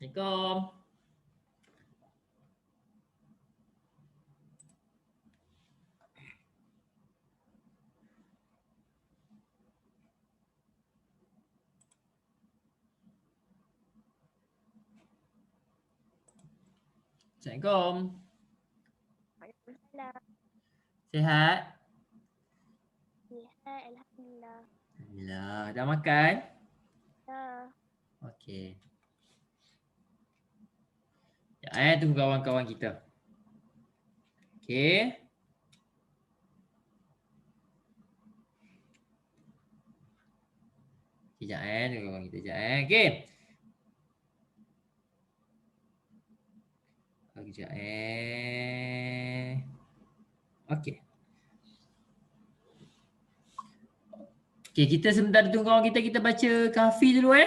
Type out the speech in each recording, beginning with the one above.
Assalamualaikum. Assalamualaikum. Waalaikumsalam. Sihat? Sihat, Alhamdulillah. Alhamdulillah. Dah makan? Dah. Okey. Ya, tunggu kawan-kawan kita. Okey. Sekejap tunggu kawan kita sekejap Okey. Sekejap Okey. Okey, kita sebentar tunggu kawan kita baca kafi dulu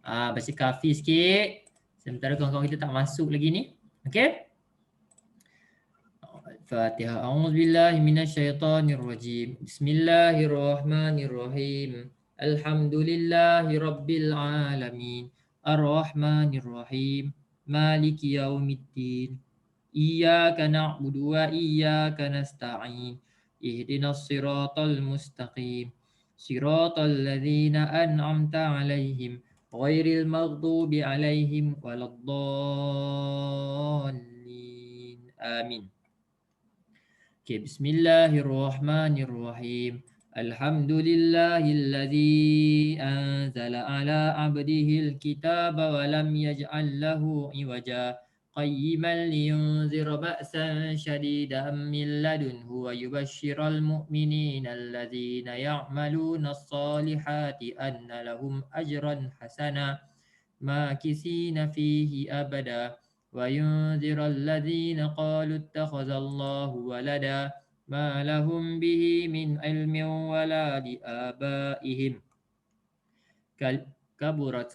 baca kafi sikit. Sementara kawan-kawan kita tak masuk lagi ni. Okey. Al-Fatihah. A'udzubillahi minasyaitonirrajim. Bismillahirrahmanirrahim. Alhamdulillahi rabbil alamin. Ar-Rahmanirrahim. Maliki yaumiddin. Iyyaka na'budu wa iyyaka nasta'in. Ihdinas siratal mustaqim. Siratal ladzina an'amta 'alaihim ghairil maghdubi 'alaihim waladdallin. Amin. Okay, Bismillahirrahmanirrahim. Alhamdulillahilladzi anzala ala abdihil kitaba wa lam yaj'al lahu iwaja qayyiman liyunzira ba'san shadidan min ladunhu wa yubashshiral mu'minina alladzina ya'maluna as-salihati anna lahum ajran hasana makisina fihi abada وينذر الذين قالوا اتخذ الله ولدا ما لهم به من علم ولا لآبائهم كبرت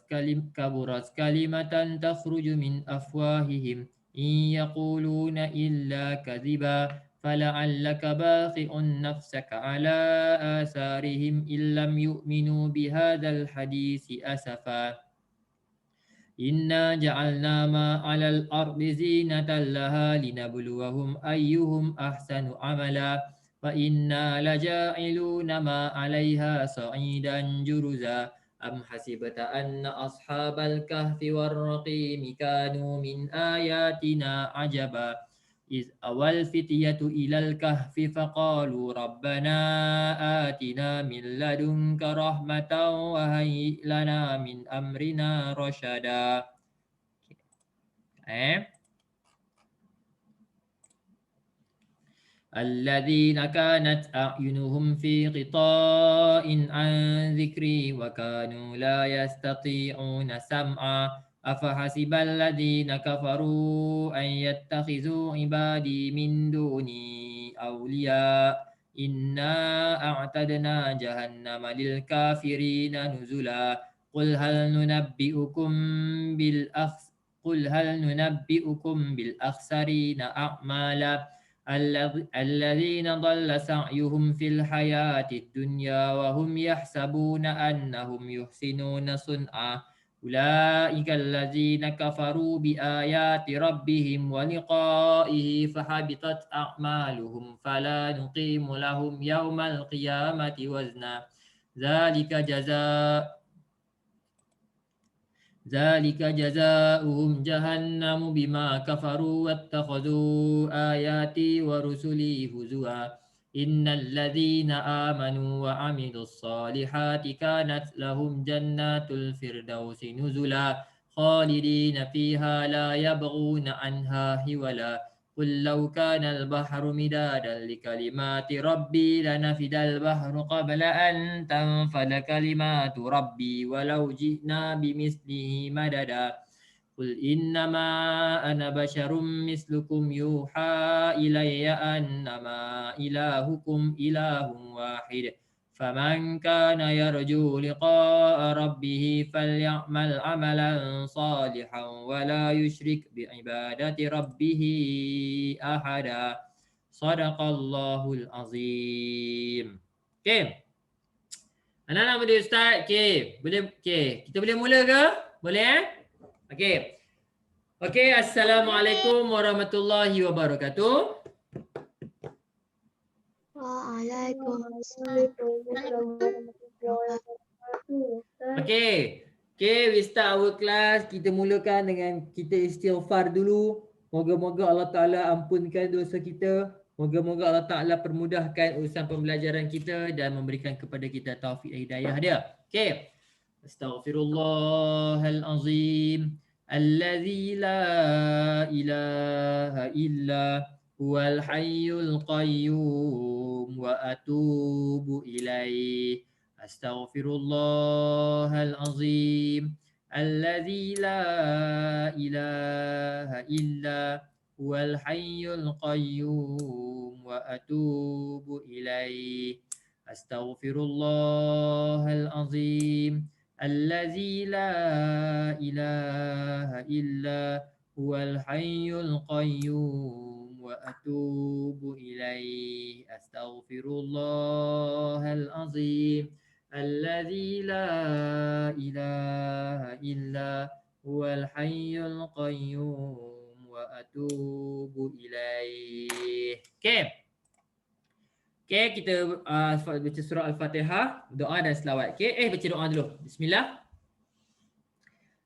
كلمة تخرج من أفواههم إن يقولون إلا كذبا فلعلك باخع نفسك على آثارهم إن لم يؤمنوا بهذا الحديث أسفا إنا جعلنا ما على الأرض زينة لها لنبلوهم أيهم أحسن عملا وإنا لجاعلون ما عليها صعيدا جرزا أم حسبت أن أصحاب الكهف والرقيم كانوا من آياتنا عجبا إذ أوى الفتية إلى الكهف فقالوا ربنا آتنا من لدنك رحمة وهيئ لنا من أمرنا رشدا. الذين كانت أعينهم في غطاء عن ذكري وكانوا لا يستطيعون سمعا أفحسب الذين كفروا أن يتخذوا عبادي من دوني أولياء إنا أعتدنا جهنم للكافرين نزلا قل هل ننبئكم بالأخسرين أعمالا الذين ضل سعيهم في الحياة الدنيا وهم يحسبون أنهم يحسنون صنعا أولئك الذين كفروا بآيات ربهم ولقائه فحبطت أعمالهم فلا نقيم لهم يوم القيامة وزنا ذلك جزاؤهم جهنم بما كفروا واتخذوا آياتي ورسلي هزوا إن الذين آمنوا وعملوا الصالحات كانت لهم جنات الفردوس نزلا خالدين فيها لا يبغون عنها حولا قل لو كان البحر مدادا لكلمات ربي لنفد البحر قبل أن تنفد كلمات ربي ولو جئنا بمثله مددا قل إنما أنا بشر مثلكم يوحى إلي أنما إلهكم إله واحد فمن كان يرجو لقاء ربه فليعمل عملا صالحا ولا يشرك بعبادة ربه أحدا صدق الله العظيم. Okay. Anak-anak boleh Ustaz? Okay. Boleh. Okay. Kita boleh mula ke? Boleh Okay. Okey, Assalamualaikum warahmatullahi wabarakatuh. Waalaikumsalam. Okey. Okey, we start our class. Kita mulakan dengan kita istighfar dulu. Moga-moga Allah Ta'ala ampunkan dosa kita. Moga-moga Allah Ta'ala permudahkan urusan pembelajaran kita dan memberikan kepada kita taufik dan hidayah dia. Okey. Astaghfirullahal azim. Allazi la ilaha illa huwal hayyul qayyum wa atubu ilaih. Astaghfirullahal azim. Allazi la ilaha illa huwal hayyul qayyum wa atubu ilaih. Astaghfirullahal azim. Allazi la ilaha illa huwal hayyul qayyum wa atubu ilaih. Astaghfirullahal azim. Allazi la ilaha illa huwal hayyul qayyum wa atubu ilaih. Okey. Okey, kita baca surah Al-Fatihah, doa dan selawat. Okey, baca doa dulu. Bismillah.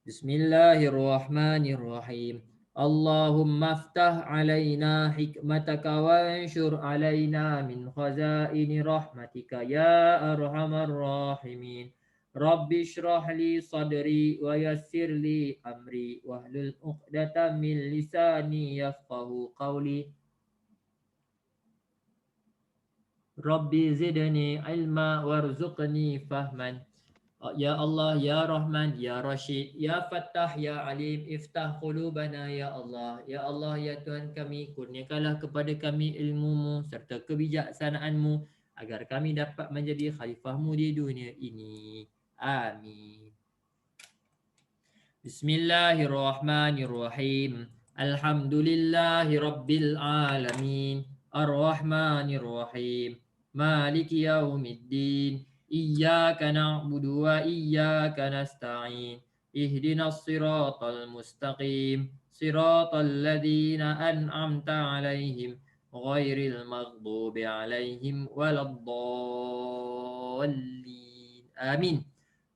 Bismillahirrahmanirrahim. Allahumma aftah alaina hikmataka wanshur alaina min khazaini rahmatika ya arhamar rahimin. Rabbi shrah li sadri wa yassir li amri wahlul 'uqdatam min lisani yafqahu qawli. Rabbi zidni ilma warzuqni fahman. Ya Allah, Ya Rahman, Ya Rashid, Ya Fattah, Ya Alim, iftah qulubana Ya Allah. Ya Allah, Ya Tuhan kami, kurniakanlah kepada kami ilmu-Mu serta kebijaksanaan-Mu agar kami dapat menjadi khalifah-Mu di dunia ini. Amin. Bismillahirrahmanirrahim. Alhamdulillahi Rabbil Alamin. Ar-Rahmanirrahim. Maliki yaumiddin. Iyyaka na'budu wa iyyaka nasta'in. Ihdinas siratal mustaqim. Siratal ladzina an'amta 'alaihim ghairil maghdubi 'alaihim waladdallin. Amin.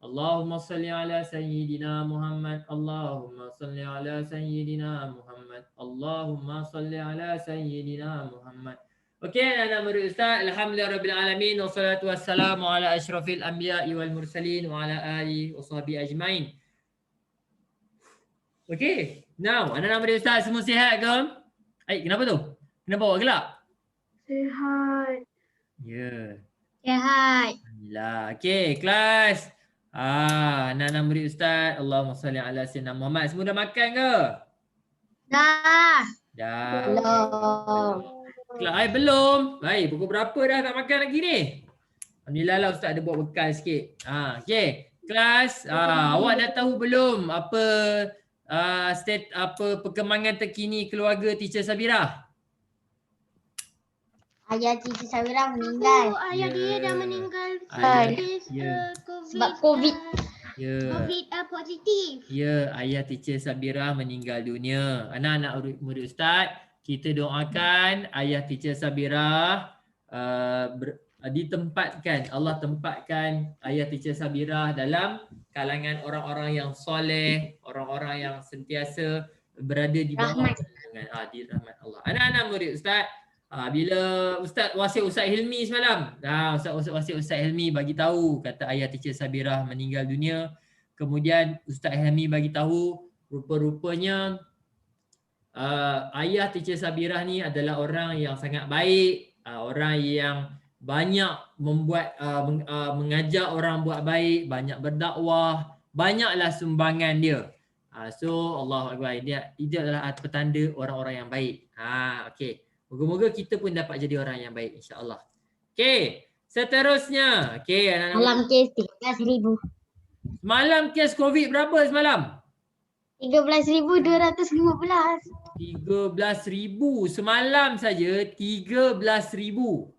Allahumma salli ala sayyidina Muhammad. Allahumma salli ala sayyidina Muhammad. Allahumma salli ala sayyidina Muhammad. Okey, anak murid Ustaz, alhamdulillah rabbil alamin wassalatu wassalamu ala asyrafil anbiya'i wal mursalin wa ala alihi washabihi ajmain. Okey, now anak murid Ustaz semua sihat ke? Kenapa tu? Kenapa awak gelak? Sihat. Ya. Sihat. Alhamdulillah. Okey, kelas. Anak-anak murid Ustaz, Allahumma salli ala sayyidina Muhammad. Semua dah makan ke? Dah. Dah. Belum. Kelas belum. Baik, pukul berapa dah tak makan lagi ni? Alhamdulillah lah Ustaz ada buat bekal sikit. Okey. Kelas, awak dah tahu belum apa perkembangan terkini keluarga Teacher Sabirah? Ayah Teacher Sabirah meninggal. Ayah dia dah meninggal Sebab COVID. COVID positif. Ya, ayah Teacher Sabirah meninggal dunia. Anak-anak murid Ustaz, kita doakan ayah Teacher Sabirah ditempatkan, Allah tempatkan ayah Teacher Sabirah dalam kalangan orang-orang yang soleh, orang-orang yang sentiasa berada di bawah di rahmat Allah. Anak-anak murid Ustaz, bila Ustaz wasiat Ustaz Hilmi semalam, Ustaz Hilmi bagi tahu kata ayah Teacher Sabirah meninggal dunia. Kemudian Ustaz Hilmi bagi tahu rupa-rupanya ayah Teacher Sabirah ni adalah orang yang sangat baik, orang yang banyak membuat mengajak orang buat baik, banyak berdakwah, banyaklah sumbangan dia. So Allahu Akbar, dia adalah petanda orang-orang yang baik. Okey. Moga-moga kita pun dapat jadi orang yang baik insya-Allah. Okey, seterusnya. Okey, anak-anak. Malam kes 13,000. Semalam kes COVID berapa semalam? 13,215. 13,000 semalam saja 13,000.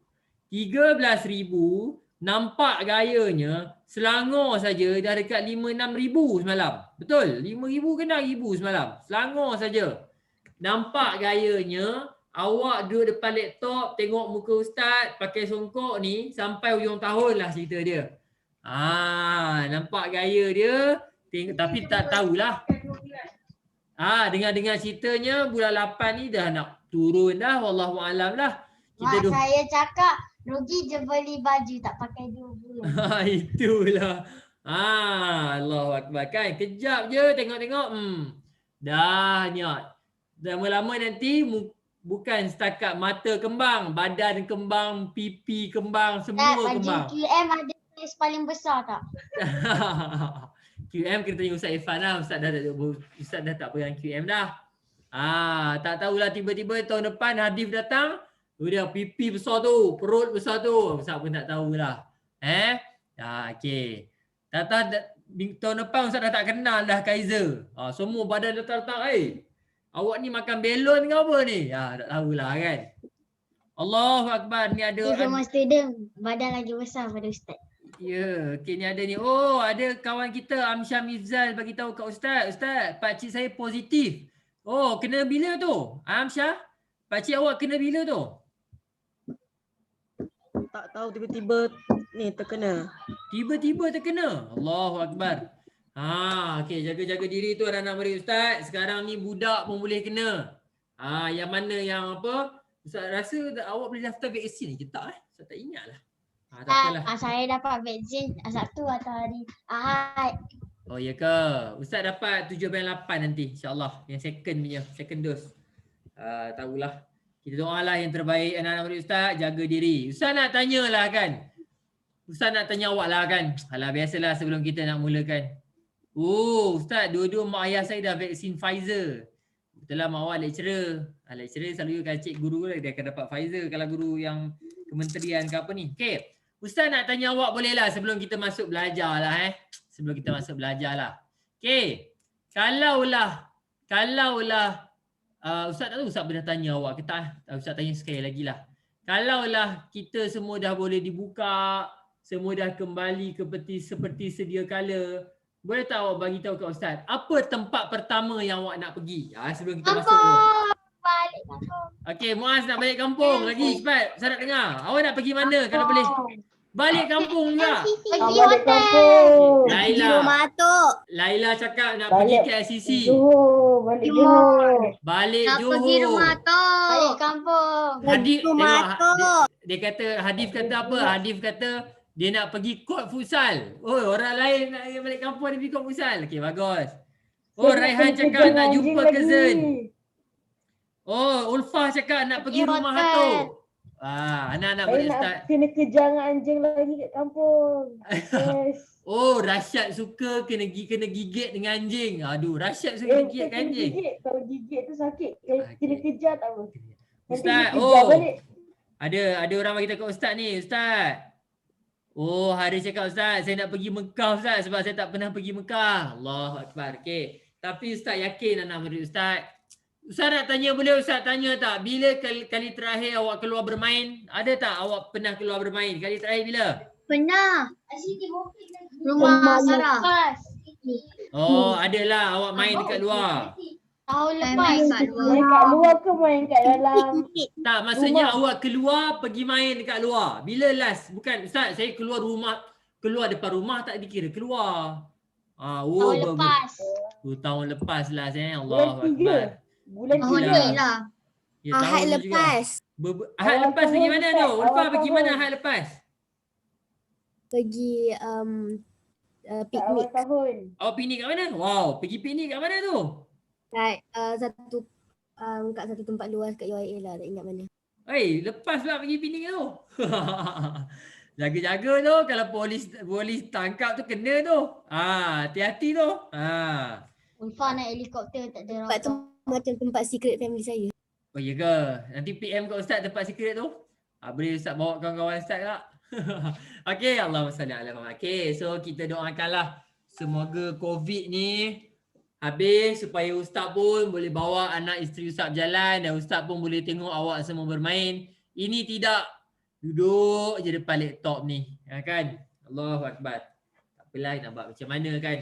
13,000 nampak gayanya Selangor saja dah dekat 5-6 ribu semalam. Betul? 5,000 ke 6,000 semalam. Selangor saja. Nampak gayanya awak duduk depan laptop tengok muka ustaz pakai songkok ni sampai hujung tahun lah cerita dia. Nampak gaya dia tapi tak tahulah. Dengar-dengar ceritanya bulan 8 ni dah nak turun dah, wallahu alam lah. Mak saya cakap rugi je beli baju tak pakai 2 bulan. Itulah. Allahu akbar kan. Kejap je tengok-tengok. Dah nyat. Lama-lama nanti bukan setakat mata kembang, badan kembang, pipi kembang, semua kembang. Baju QM ada tulis paling besar tak? QM kita tanya Ustaz Irfan lah. Ustaz dah tak pegang QM dah. Tak tahulah tiba-tiba tahun depan Hadif datang, dia pipi besar tu, perut besar tu. Ustaz pun tak tahulah. Okey. Tahun depan Ustaz dah tak kenal dah Kaiser. Semua badan letak-letak. Awak ni makan belon ke apa ni? Tak tahulah kan. Allahu akbar, ni ada Semua student badan lagi besar pada ustaz. Ya, okey ni ada ni. Oh, ada kawan kita Amsyah Mizal bagi tahu kat ustaz, "Ustaz, pak cik saya positif." Oh, kena bila tu? Amsyah, pak cik awak kena bila tu? Tak tahu tiba-tiba ni terkena. Tiba-tiba terkena. Allahu akbar. Okey, jaga-jaga diri tu anak-anak murid ustaz. Sekarang ni budak pun boleh kena. Yang mana yang apa? Ustaz rasa awak boleh daftar vaksin ke tak? Ustaz tak ingatlah. Tak apalah. Saya dapat vaksin Sabtu atau hari Ahad. Oh ya ke? Ustaz dapat 7/8 nanti insya-Allah. Yang second dose. Tahulah. Kita doalah yang terbaik anak-anak murid ustaz, jaga diri. Ustaz nak tanyalah kan. Ustaz nak tanya awak lah kan. Alah biasalah sebelum kita nak mulakan. Ustaz, dua-dua mak ayah saya dah vaksin Pfizer. Betul lah mak awak lecturer. Lecturer selalu kalau cik guru dia akan dapat Pfizer kalau guru yang kementerian ke apa ni. Okey. Ustaz nak tanya awak boleh lah sebelum kita masuk belajar lah Sebelum kita masuk belajar lah. Okey. Kalaulah Ustaz tak tahu Ustaz pernah tanya awak ke tak? Ustaz tanya sekali lagi lah. Kalaulah kita semua dah boleh dibuka, semua dah kembali seperti sedia kala, boleh tak awak bagi tahu kat Ustaz, apa tempat pertama yang awak nak pergi? Sebelum kita masuk dulu. Balik kampung. Okey, Muaz nak balik kampung lagi cepat. Saya nak dengar. Awak nak pergi mana kalau boleh? Balik kampung juga. Pergi Balik hotel. Laila. Rumah tu. Laila cakap nak pergi ke LCC. Balik Johor. Balik Nak Johor. pergi rumah tu. Balik kampung. Hadif Rumah tengok, tu. dia kata Hadif kata apa? Hadif kata dia nak pergi court futsal. Orang lain nak balik kampung dia pergi court futsal. Okey, bagus. Raihan cakap nak jumpa cousin. Ulfah cakap nak pergi rumah Hato. Anak-anak boleh start. Kena kejar anjing lagi kat kampung. Yes. Rasyad suka kena gigit dengan anjing. Aduh, Rasyad suka gigit dengan anjing. Kalau gigit tu sakit. Kalau kena kejar tak apa. Ustaz, ada orang bagi tahu kat Ustaz ni, Ustaz. Haris cakap Ustaz, saya nak pergi Mekah Ustaz sebab saya tak pernah pergi Mekah. Allahu akbar. Okey. Tapi Ustaz yakin anak murid Ustaz. Ustaz nak tanya, boleh Ustaz tanya tak? Bila kali terakhir awak keluar bermain? Ada tak awak pernah keluar bermain? Kali terakhir bila? Pernah. Rumah Sarah. Adalah awak main dekat luar. Tahun lepas. Main kat luar. Main kat luar ke main kat dalam? Tak, maksudnya awak keluar pergi main dekat luar. Bila last? Bukan Ustaz, saya keluar depan rumah tak dikira keluar. Tahun lepas. Tahun lepas lah saya. Allahu akbar. Bulan Oh, Tiga. ni lah. Ya, Ahad tahun juga. lepas. Ahad lepas pergi mana tu? Ulfa pergi mana Ahad lepas? Pergi awal piknik tahun. Awak piknik kat mana? Wow, pergi piknik kat mana tu? kat kat satu tempat luas kat UIA lah, tak ingat mana. Lepas pula pergi piknik tu. Jaga-jaga tu kalau polis tangkap tu kena tu. Hati-hati tu. Ulfa naik helikopter tak ada Tempat tu rokok. macam tempat secret family saya. Oh ya ke? Nanti PM kat Ustaz tempat secret tu. Boleh Ustaz bawa kawan-kawan Ustaz tak? Okey, Allahumma salli ala Muhammad. Okey, so kita doakanlah semoga COVID ni habis supaya Ustaz pun boleh bawa anak isteri Ustaz berjalan dan Ustaz pun boleh tengok awak semua bermain. Ini tidak Duduk je depan laptop ni. Kan? Allahu Akbar. Tak apalah nak buat macam mana kan.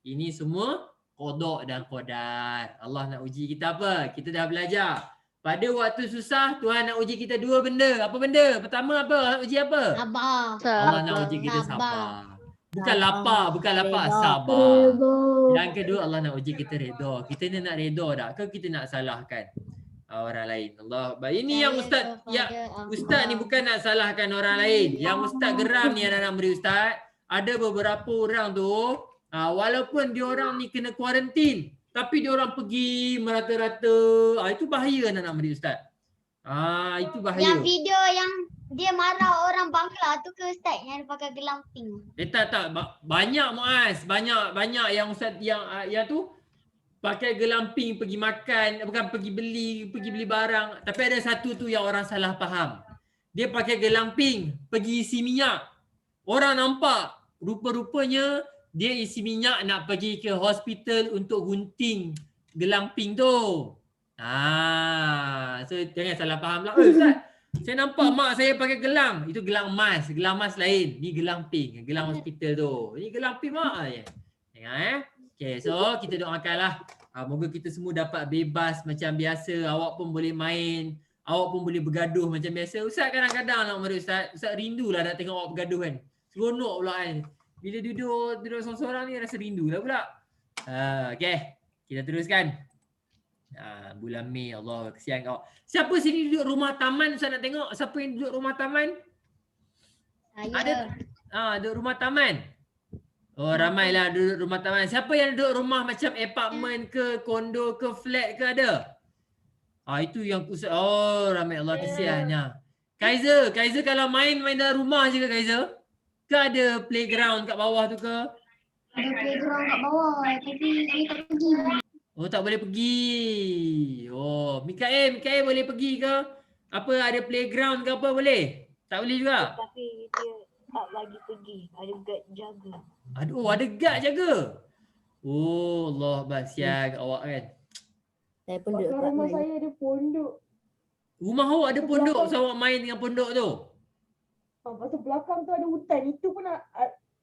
Ini semua qada dan qadar. Allah nak uji kita apa? Kita dah belajar. Pada waktu susah, Tuhan nak uji kita dua benda. Apa benda? Pertama apa? Allah nak uji apa? Sabar. Allah nak uji kita sabar. Bukan lapar, sabar. Yang kedua Allah nak uji kita redha. Kita ni nak redha tak ke kita nak salahkan orang lain? Allah. Ini yang ustaz ustaz ni bukan nak salahkan orang lain. Yang ustaz geram ni anak-anak murid ustaz, ada beberapa orang tu walaupun dia orang ni kena kuarantin tapi dia orang pergi merata-rata. Itu bahaya anak-anak murid ustaz. Itu bahaya. Yang video yang dia marah orang Bangla tu ke Ustaz yang dia pakai gelang pink? Tak. Banyak Muaz. Banyak yang ustaz yang tu pakai gelang pink pergi makan, bukan pergi beli barang. Tapi ada satu tu yang orang salah faham. Dia pakai gelang pink pergi isi minyak. Orang nampak rupa-rupanya dia isi minyak nak pergi ke hospital untuk gunting gelang pink tu. So jangan salah faham lah. Ustaz, saya nampak mak saya pakai gelang. Itu gelang emas. Gelang emas lain. Ni gelang pink. Gelang hospital tu. Ni gelang pink mak je. Tengok Okay, so kita doakanlah. Moga kita semua dapat bebas macam biasa. Awak pun boleh main. Awak pun boleh bergaduh macam biasa. Ustaz kadang-kadang nak mari Ustaz. Ustaz rindulah nak tengok awak bergaduh kan. Seronok pula kan. Bila duduk seorang-seorang ni rasa rindu lah pula. Okay, kita teruskan. Bulan Mei, Allah kesian kau. Siapa sini duduk rumah taman? Ustaz nak tengok siapa yang duduk rumah taman? Saya. Ada duduk rumah taman. Ramailah duduk rumah taman. Siapa yang duduk rumah macam apartment ke, kondo ke, flat ke ada? Itu yang Ustaz. Ramai, Allah kesiannya. Kaiser kalau main dalam rumah je ke Kaiser? Ke ada playground kat bawah tu ke? Ada playground kat bawah tapi saya tak pergi. Tak boleh pergi. Mikael boleh pergi ke? Apa ada playground ke apa boleh? Tak boleh juga. Tapi dia tak bagi pergi. Ada guard jaga. Ada guard jaga. Allah basiak awak kan. Saya pun duduk kat Rumah mana. saya ada pondok. Rumah awak ada pondok, so awak main dengan pondok tu. Lepas tu belakang tu ada hutan. Itu pun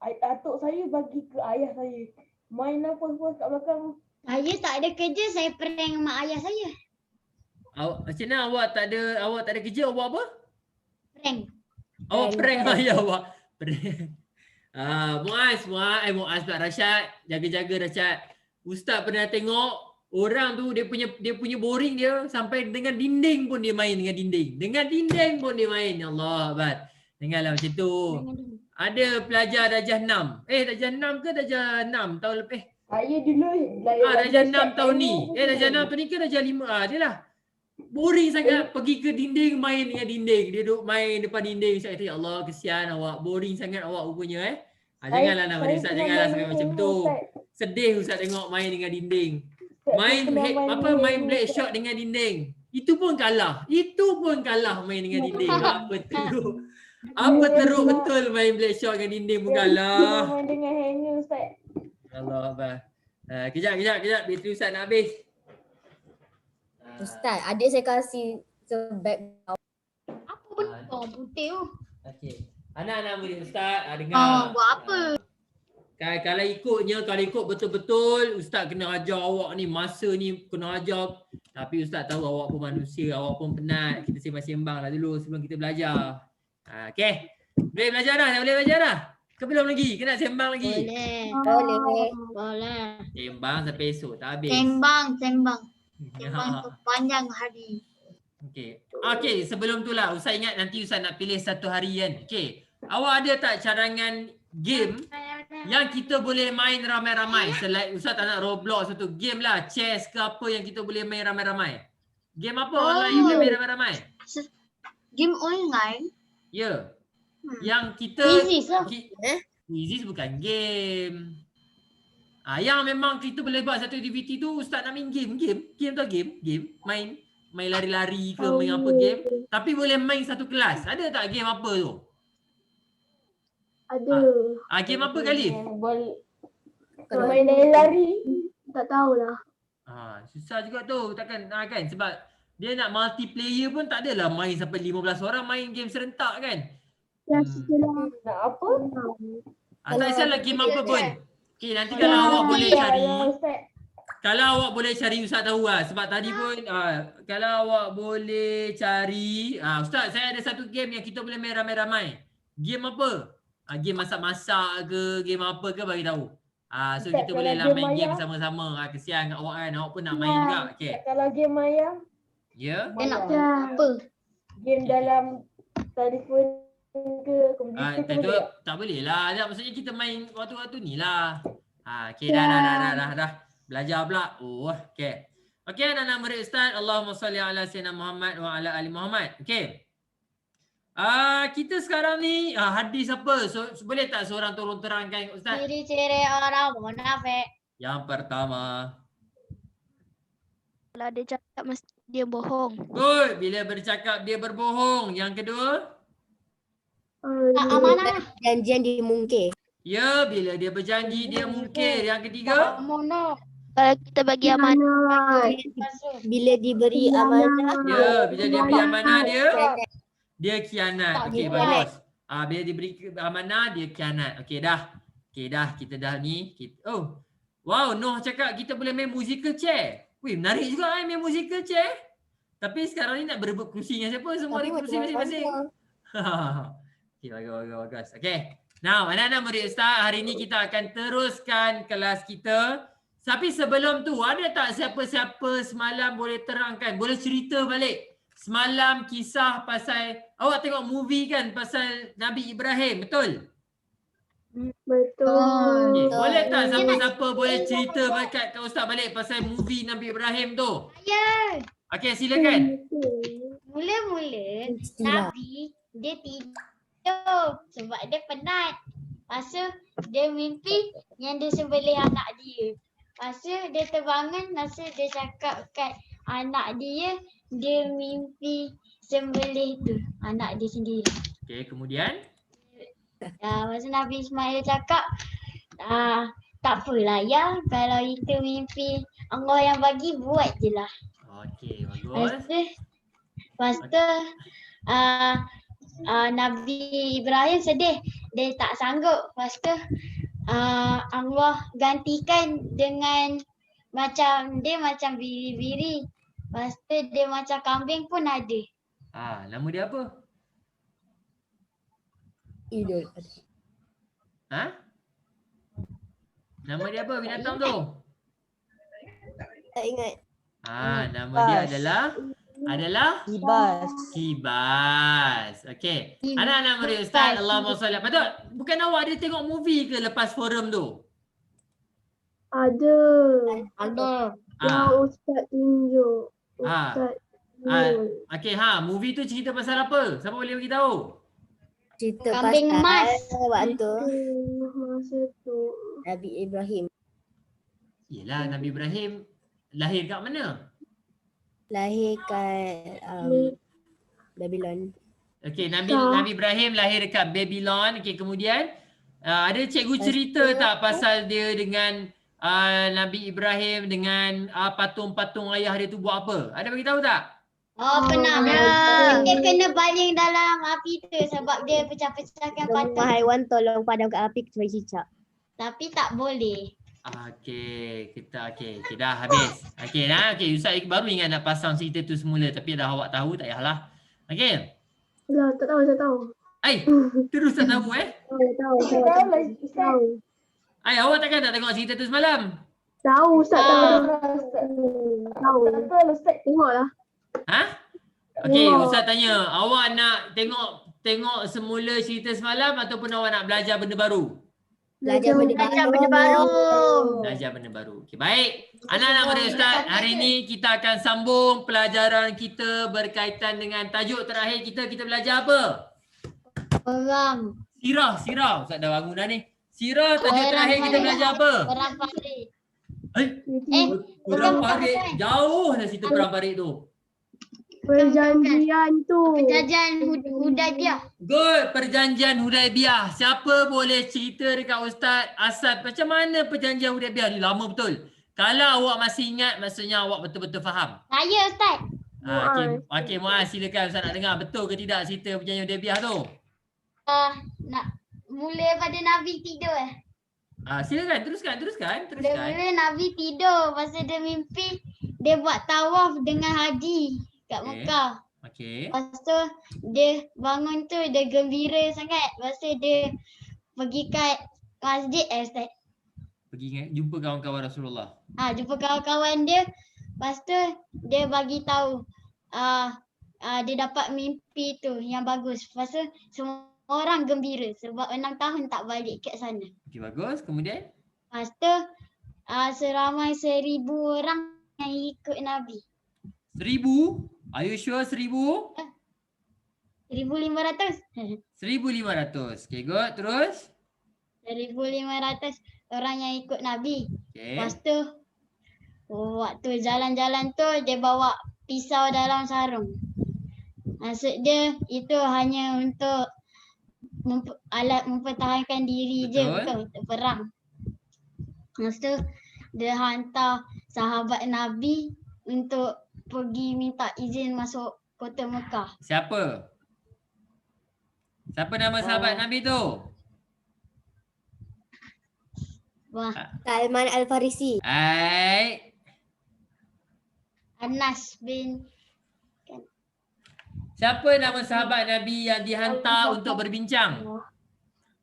atuk saya bagi ke ayah saya. Main apa kat belakang. Saya tak ada kerja, saya prank mak ayah saya. Macam mana awak tak ada kerja, awak apa? Prank. Awak prank ayah awak. Prank. Muaz pula Rashad, jaga-jaga Rashad. Ustaz pernah tengok orang tu dia punya boring dia sampai dengan dinding pun dia main dengan dinding. Dengan dinding pun dia main. Ya Allah abad. Dengarlah macam tu. Ada pelajar darjah 6. Darjah 6 ke darjah 6 tahun lepas? Saya dulu Darjah 6 tahun ni. Darjah 6 tahun ni ke darjah 5? Dia lah. Boring sangat pergi ke dinding main dengan dinding. Dia duduk main depan dinding. Saya kata, ya Allah kesian awak. Boring sangat awak rupanya janganlah nama dia Ustaz. Janganlah sampai macam tu. Sedih Ustaz tengok main dengan dinding. Main Blackshot dengan dinding. Itu pun kalah main dengan dinding. Apa teruk betul main Blackshot dengan dinding pun kalah. Main dengan hanger Ustaz. Allah Akbar. Kejap. Bateri Ustaz nak habis. Ustaz, adik saya kasih sebab Apa benda putih tu? Okey. Anak-anak murid Ustaz dengar. Buat apa? Kalau ikut betul-betul Ustaz kena ajar awak ni, masa ni kena ajar. Tapi Ustaz tahu awak pun manusia, awak pun penat. Kita sembang-sembang lah dulu sebelum kita belajar. Okey. Boleh belajar dah? Ke belum lagi? Kena sembang lagi? Boleh. Sembang sampai esok tak habis. Sembang tu panjang hari. Okey, sebelum tu lah Ustaz ingat nanti Ustaz nak pilih satu hari kan. Okey. Awak ada tak cadangan game yang kita boleh main ramai-ramai? Selain Ustaz tak nak Roblox satu game lah, chess ke apa yang kita boleh main ramai-ramai. Game apa online yang boleh main ramai-ramai? Game online? Ya. Yang kita Quizzes lah. Quizzes bukan game. Yang memang kita boleh buat satu aktiviti tu Ustaz nak main game. Game. Main lari-lari ke main apa game. Tapi boleh main satu kelas. Ada tak game apa tu? Ada. Game apa kali? Main lari. Tak tahulah. Susah juga tu takkan kan sebab Dia nak multiplayer pun tak adalah main sampai 15 orang main game serentak kan. Nak apa? Tak kisahlah game apa pun. Okay, nanti Ya, kalau awak boleh cari. Ustaz. Kalau awak boleh cari Ustaz tahu lah. Sebab tadi pun kalau awak boleh cari. Ustaz, saya ada satu game yang kita boleh main ramai-ramai. Game apa? Game masak-masak ke, game apa ke bagi tahu. So Ustaz, kita boleh kalau lah game main game Maya. sama-sama. Kesian kat awak kan. Awak pun nak main juga. Okay. Kalau game Maya, Ya. Dia nak apa? game dalam telefon ke komputer ke Tentu boleh? tak boleh lah. Maksudnya kita main waktu-waktu ni lah. Okay, dah. Belajar pula. Okay. Okay, anak-anak murid Ustaz. Allahumma salli ala sayyidina Muhammad wa ala ali Muhammad. Okay. Kita sekarang ni hadis apa? Boleh tak seorang tolong terangkan Ustaz? Ciri-ciri orang munafik. Yang pertama. Kalau dia cakap mesti dia bohong. Good. Bila bercakap dia berbohong. Yang kedua. Tak amanah. Janjian dia mungkir. Ya, bila dia berjanji dia mungkir. Yang ketiga. Amanah. Kalau kita bagi amanah, Bila diberi amanah. Ya, bila dia beri amanah dia khianat. Tak Okey, khianat. bagus. Bila diberi amanah dia khianat. Okey dah. Okey dah, kita dah ni. Wow, Noh cakap kita boleh main musical chair. Wih, menarik juga main musical chair. Tapi sekarang ni nak berebut kerusi dengan siapa? Semua ada kerusi masing-masing. Okey, bagus. Okey. Now, anak-anak murid Ustaz, hari ni kita akan teruskan kelas kita. Tapi sebelum tu, ada tak siapa-siapa semalam boleh terangkan, boleh cerita balik semalam kisah pasal, awak tengok movie kan pasal Nabi Ibrahim, betul? Okay. Boleh tak siapa-siapa boleh cerita kat Ustaz balik pasal movie Nabi Ibrahim tu? Ya. Okey, silakan. Mula-mula Mestilah. Nabi dia tidur sebab dia penat. Lepas tu dia mimpi yang dia sembelih anak dia. Lepas tu dia terbangun, lepas tu dia cakap kat anak dia mimpi sembelih tu anak dia sendiri. Okey, kemudian? Lepas tu Nabi Ismail cakap, tak apalah ya, kalau itu mimpi Allah yang bagi, buat je lah. Okey, Lepas bagus. tu Nabi Ibrahim sedih, dia tak sanggup. Lepas tu Allah gantikan dengan macam dia macam biri-biri. Lepas tu dia macam kambing pun ada. Nama dia apa? Idul. Nama dia apa binatang tu? Tak ingat. Nama dia adalah Ibas. Kibas. Okey. Anak-anak murid Ustaz, Allahumma salli. Betul? Bukan awak ada tengok movie ke lepas forum tu? Ada. Ada. Ustaz tunjuk. Okey, movie tu cerita pasal apa? Siapa boleh bagi tahu? Cerita Kambing emas. waktu Masa tu. Nabi Ibrahim Yelah, Nabi Ibrahim lahir kat mana? lahir kat Babylon. Okey, Nabi Ibrahim lahir dekat Babylon. Okey, kemudian ada cikgu cerita tak pasal dia dengan Nabi Ibrahim dengan patung-patung ayah dia tu buat apa? Ada bagi tahu tak? Pernah. Dia kena baling dalam api tu sebab dia pecah-pecahkan Semua patung. haiwan tolong padamkan api kecuali cicak. Tapi tak boleh. Okey, kita dah habis. Okey, Ustaz baru ingat nak pasang cerita tu semula tapi dah awak tahu tak payahlah. Okey. Lah, tak tahu, saya tahu. Terus tak tahu Tahu. awak takkan tak tengok cerita tu semalam? Tahu, Ustaz tahu. Tahu. Ustaz tengoklah. Okey, Ustaz tanya, awak nak tengok semula cerita semalam ataupun awak nak belajar benda baru? Belajar benda baru. Belajar benda baru. Okey, baik. Anak-anak murid Ustaz, hari ini kita akan sambung pelajaran kita berkaitan dengan tajuk terakhir kita. Kita belajar apa? Perang. Sirah. Ustaz dah bangun dah ni. Sirah, tajuk terakhir kita belajar apa? Perang Farid. Perang Farid. Jauh dah cerita Perang Farid tu. Perjanjian tu. Perjanjian Hudaibiyah. Good, perjanjian Hudaibiyah. Siapa boleh cerita dekat Ustaz Asad macam mana perjanjian Hudaibiyah ni? Lama betul. Kalau awak masih ingat, maksudnya awak betul-betul faham. Saya Ustaz. Okey Muaz, silakan Ustaz nak dengar betul ke tidak cerita perjanjian Hudaibiyah tu? Nak mula pada Nabi tidur Silakan teruskan. Mula-mula Nabi tidur. Pasal dia mimpi dia buat tawaf dengan haji kat Okey. Mekah. Okey. Lepas tu dia bangun tu dia gembira sangat. Lepas tu dia pergi kat masjid Ustaz. Pergi jumpa kawan-kawan Rasulullah. Jumpa kawan-kawan dia. Lepas tu dia bagi tahu dia dapat mimpi tu yang bagus. Lepas tu semua orang gembira sebab 6 tahun tak balik kat sana. Okey bagus. Kemudian? Lepas tu seramai 1,000 orang yang ikut Nabi. 1,000? Are you sure 1,000? 1,500. 1,500. Okey good. Terus? 1,500 orang yang ikut Nabi. Okey. Lepas tu waktu jalan-jalan tu dia bawa pisau dalam sarung. Maksud dia itu hanya untuk alat mempertahankan diri je, Betul. bukan untuk perang. Lepas tu dia hantar sahabat Nabi untuk pergi minta izin masuk kota Mekah. Siapa? Siapa nama sahabat Nabi tu? Wah, Salman Al-Farisi. Anas bin Siapa nama sahabat Nabi yang dihantar untuk berbincang?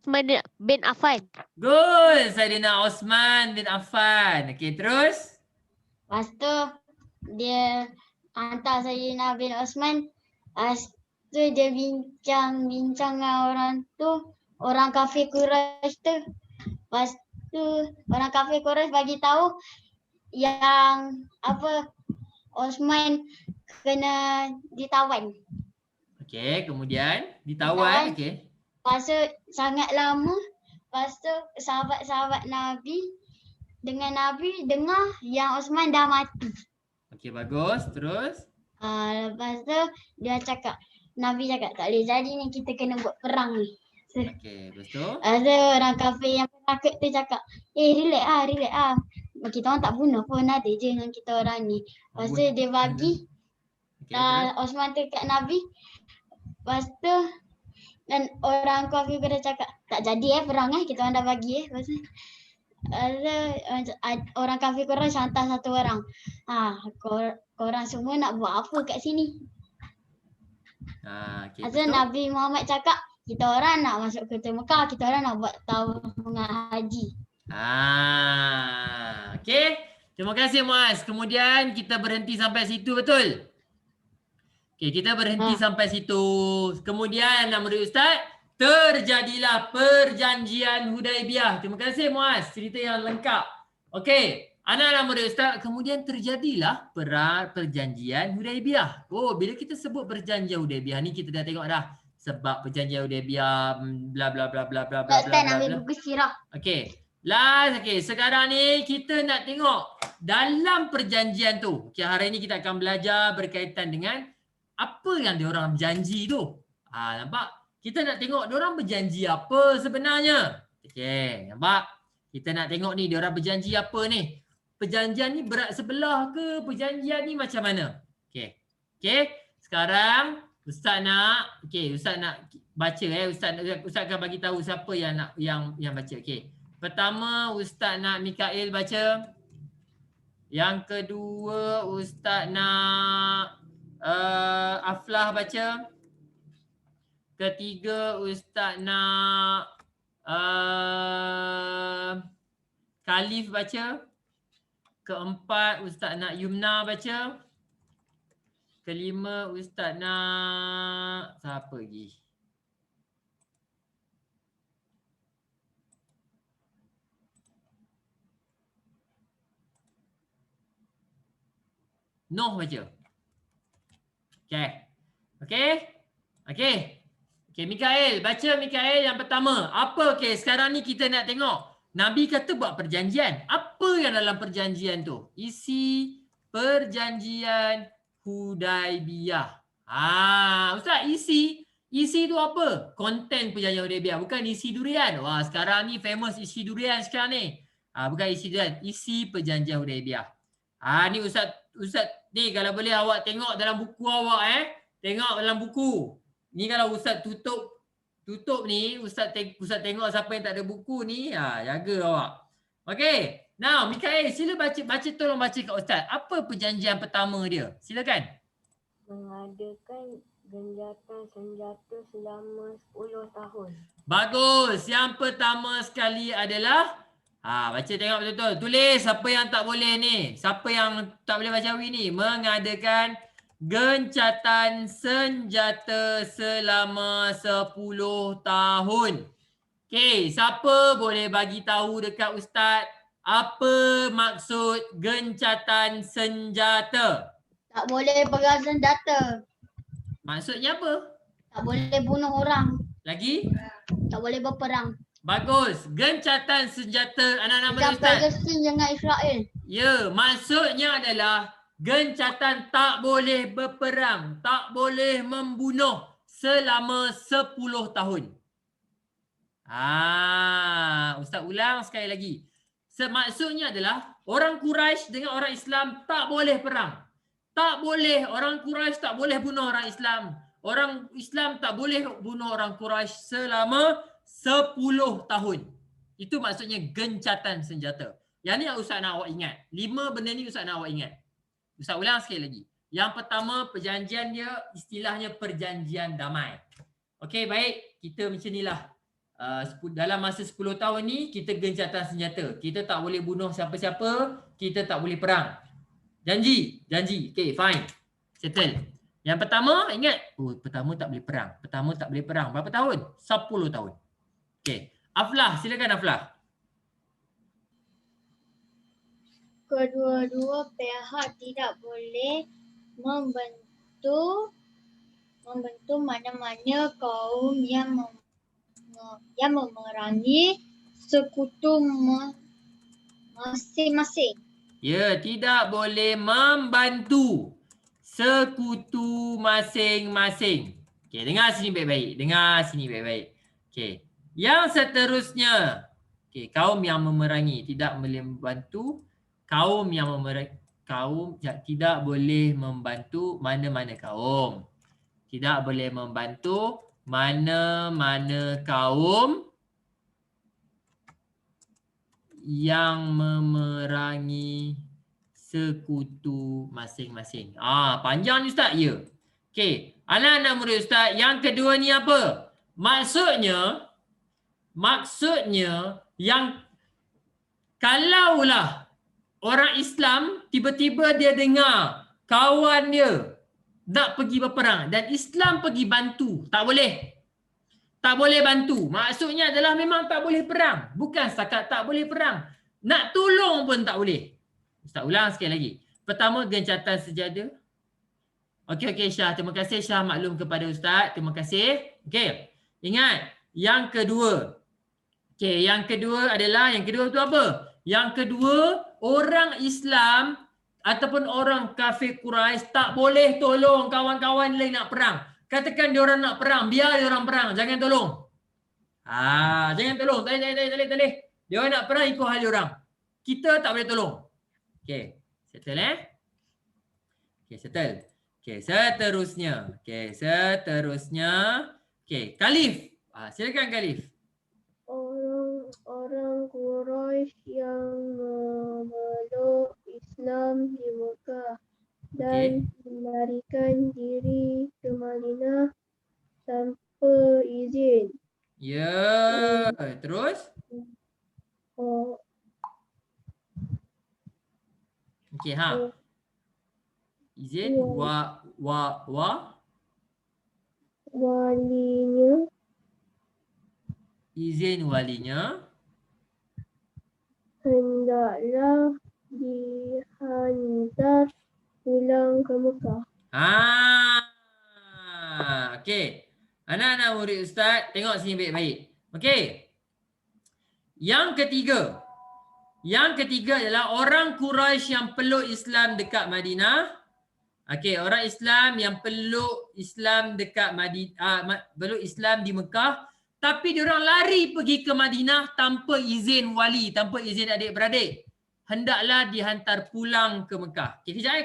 Osman bin Affan. Good. Saidina Osman bin Affan. Okey, terus? Lepas tu dia hantar Sayyidina bin Osman. Lepas tu dia bincang dengan orang tu, orang kafir Quraisy tu. Lepas tu orang kafir Quraisy bagi tahu yang Osman kena ditawan. Okey, kemudian ditawan. Okey. Lepas tu sangat lama. Lepas tu sahabat-sahabat Nabi dengan Nabi dengar yang Osman dah mati. Okey, bagus. Terus? Lepas tu dia cakap, Nabi cakap tak boleh jadi ni, kita kena buat perang ni. Okey, lepas tu? Ada orang kafir yang penakut tu cakap, relax ah. Kita orang tak bunuh pun, ada je dengan kita orang ni. Lepas tu dia bagi Okey, terus? Osman tu kat Nabi. Lepas tu dan orang kafir pada cakap, tak jadi perang kita orang dah bagi Lepas tu orang kafir korang hantar satu orang. Korang semua nak buat apa kat sini? Okey. Lepas tu Nabi Muhammad cakap, kita orang nak masuk kota Mekah, kita orang nak buat tawaf dengan haji. Okey. Terima kasih Muaz. Kemudian kita berhenti sampai situ, betul? Okey, kita berhenti sampai situ. Kemudian murid Ustaz, terjadilah perjanjian Hudaibiyah. Terima kasih Muaz, cerita yang lengkap. Okey, anak-anak murid Ustaz, kemudian terjadilah perjanjian Hudaibiyah. Bila kita sebut perjanjian Hudaibiyah ni kita dah tengok dah sebab perjanjian Hudaibiyah bla bla bla bla bla bla. Ustaz nak ambil buku sirah. Okey. Sekarang ni kita nak tengok dalam perjanjian tu. Okey, hari ni kita akan belajar berkaitan dengan apa yang diorang berjanji tu. Nampak? Kita nak tengok diorang berjanji apa sebenarnya. Okey, nampak? Kita nak tengok ni diorang berjanji apa ni. Perjanjian ni berat sebelah ke? Perjanjian ni macam mana? Okey. Sekarang Ustaz nak baca Ustaz akan bagi tahu siapa yang nak yang baca. Okey. Pertama Ustaz nak Mikael baca. Yang kedua Ustaz nak Aflah baca. Ketiga Ustaz nak Khalif baca. Keempat Ustaz nak Yumna baca. Kelima Ustaz nak siapa lagi? Noh baca. Okey, Mikael, baca Mikael yang pertama. Apa sekarang ni kita nak tengok. Nabi kata buat perjanjian. Apa yang dalam perjanjian tu? Isi perjanjian Hudaibiyah. Ustaz, isi tu apa? Konten perjanjian Hudaibiyah, bukan isi durian. Sekarang ni famous isi durian sekarang ni. Bukan isi durian, isi perjanjian Hudaibiyah. Ni Ustaz ni kalau boleh awak tengok dalam buku awak Tengok dalam buku. Ni kalau Ustaz tutup ni, Ustaz tengok siapa yang tak ada buku ni, jaga awak. Okey. Now, Mikael, sila tolong baca kat Ustaz. Apa perjanjian pertama dia? Silakan. Mengadakan genjatan senjata selama 10 tahun. Bagus. Yang pertama sekali adalah baca tengok betul-betul. Tulis siapa yang tak boleh ni. Siapa yang tak boleh baca ni. Mengadakan gencatan senjata selama 10 tahun. Okey, siapa boleh bagi tahu dekat Ustaz apa maksud gencatan senjata? Tak boleh pegang senjata. Maksudnya apa? Tak boleh bunuh orang. Lagi? Tak boleh berperang. Bagus. Gencatan senjata anak-anak muda Macam Ustaz. Palestin dengan Israel. Ya, maksudnya adalah gencatan tak boleh berperang, tak boleh membunuh selama 10 tahun. Ustaz ulang sekali lagi. Maksudnya adalah orang Quraisy dengan orang Islam tak boleh perang. Tak boleh, orang Quraisy tak boleh bunuh orang Islam. Orang Islam tak boleh bunuh orang Quraisy selama 10 tahun. Itu maksudnya gencatan senjata. Yang ni Ustaz nak awak ingat. 5 benda ni Ustaz nak awak ingat. Ustaz ulang sekali lagi. Yang pertama, perjanjian dia istilahnya perjanjian damai. Okey, baik. Kita macam inilah. Dalam masa 10 tahun ni, kita gencatan senjata. Kita tak boleh bunuh siapa-siapa. Kita tak boleh perang. Janji. Okey, fine. Settle. Yang pertama, ingat. Pertama tak boleh perang. Berapa tahun? 10 tahun. Okey. Aflah, silakan Aflah. Kedua-dua pihak tidak boleh membentuk mana-mana kaum yang memerangi sekutu masing-masing. Ya, tidak boleh membantu sekutu masing-masing. Okey, dengar sini baik-baik. Okey. Yang seterusnya, kaum yang memerangi tidak boleh membantu tidak boleh membantu mana-mana kaum. Tidak boleh membantu mana-mana kaum yang memerangi sekutu masing-masing. Panjang ni Ustaz? Ya. Okey. Anak-anak murid Ustaz, yang kedua ni apa? Maksudnya yang kalaulah orang Islam tiba-tiba dia dengar kawan dia nak pergi berperang dan Islam pergi bantu, tak boleh. Tak boleh bantu. Maksudnya adalah memang tak boleh perang. Bukan setakat tak boleh perang. Nak tolong pun tak boleh. Ustaz ulang sekali lagi. Pertama, gencatan senjata. Okey Syah. Terima kasih Syah maklum kepada Ustaz. Terima kasih. Okey. Ingat. Yang kedua. Okey. Yang kedua tu apa? Yang kedua, orang Islam ataupun orang kafir Quraisy tak boleh tolong kawan-kawan lain nak perang. Katakan dia orang nak perang, biar dia orang perang, jangan tolong. Jangan tolong. Tak boleh. Dia orang nak perang ikut hal dia orang. Kita tak boleh tolong. Okey, settle Okey, settle. Okey, seterusnya. Okey, Khalif. Silakan Khalif. Orang Quraisy yang memeluk Islam di Mekah dan melarikan diri ke Madinah tanpa izin. Ya, terus? Okey, izin walinya. Izin walinya Hendaklah dihantar pulang ke Mekah. Okey. Anak-anak murid Ustaz, tengok sini baik-baik. Okey. Yang ketiga adalah orang Quraisy yang peluk Islam dekat Madinah. Okey, orang Islam yang peluk Islam dekat Madinah, peluk Islam di Mekah, tapi diorang lari pergi ke Madinah tanpa izin wali, tanpa izin adik-beradik. hendaklah dihantar pulang ke Mekah. Okey, kejap.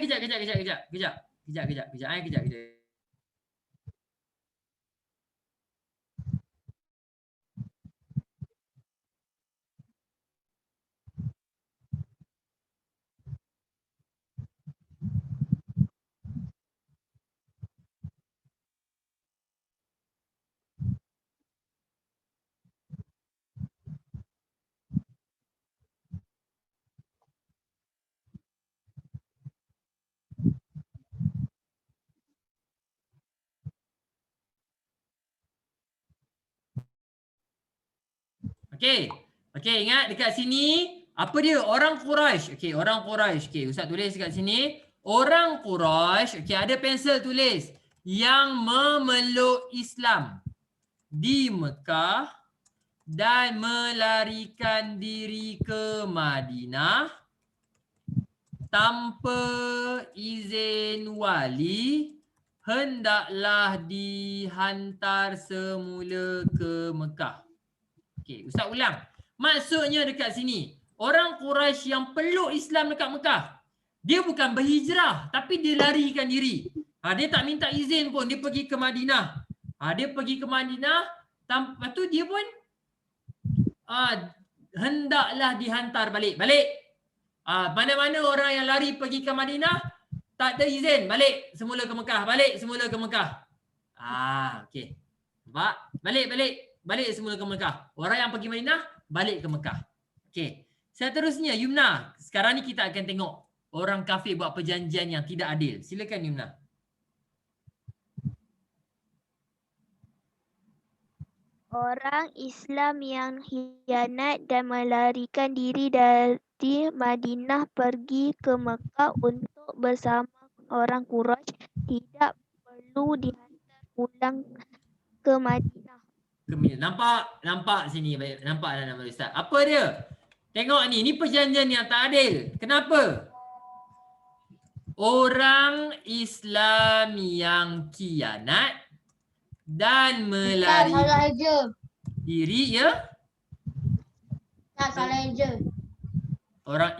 Okey, ingat dekat sini apa dia? Orang Quraisy. Okey, orang Quraisy. Okey, Ustaz tulis dekat sini. Orang Quraisy, okey, ada pensel tulis yang memeluk Islam di Mekah dan melarikan diri ke Madinah tanpa izin wali, hendaklah dihantar semula ke Mekah. Okey, Ustaz ulang. Maksudnya dekat sini, orang Quraisy yang peluk Islam dekat Mekah, dia bukan berhijrah tapi dia larikan diri. Dia tak minta izin pun, dia pergi ke Madinah. Dia pergi ke Madinah, lepas tu dia pun hendaklah dihantar balik. Mana-mana orang yang lari pergi ke Madinah, tak ada izin, balik semula ke Mekah. Okey. Nampak? Balik semula ke Mekah. Orang yang pergi Madinah, balik ke Mekah. Okey. Seterusnya, Yumna. Sekarang ni kita akan tengok orang kafir buat perjanjian yang tidak adil. Silakan Yumna. Orang Islam yang khianat dan melarikan diri dari Madinah pergi ke Mekah untuk bersama orang Quraisy tidak perlu dihantar pulang ke Madinah. Nampak sini, nampak nama Ustaz. Apa dia? Tengok ni perjanjian yang tak adil. Kenapa? Orang Islam yang khianat dan melarikan diri, ya? Tak salah je. Orang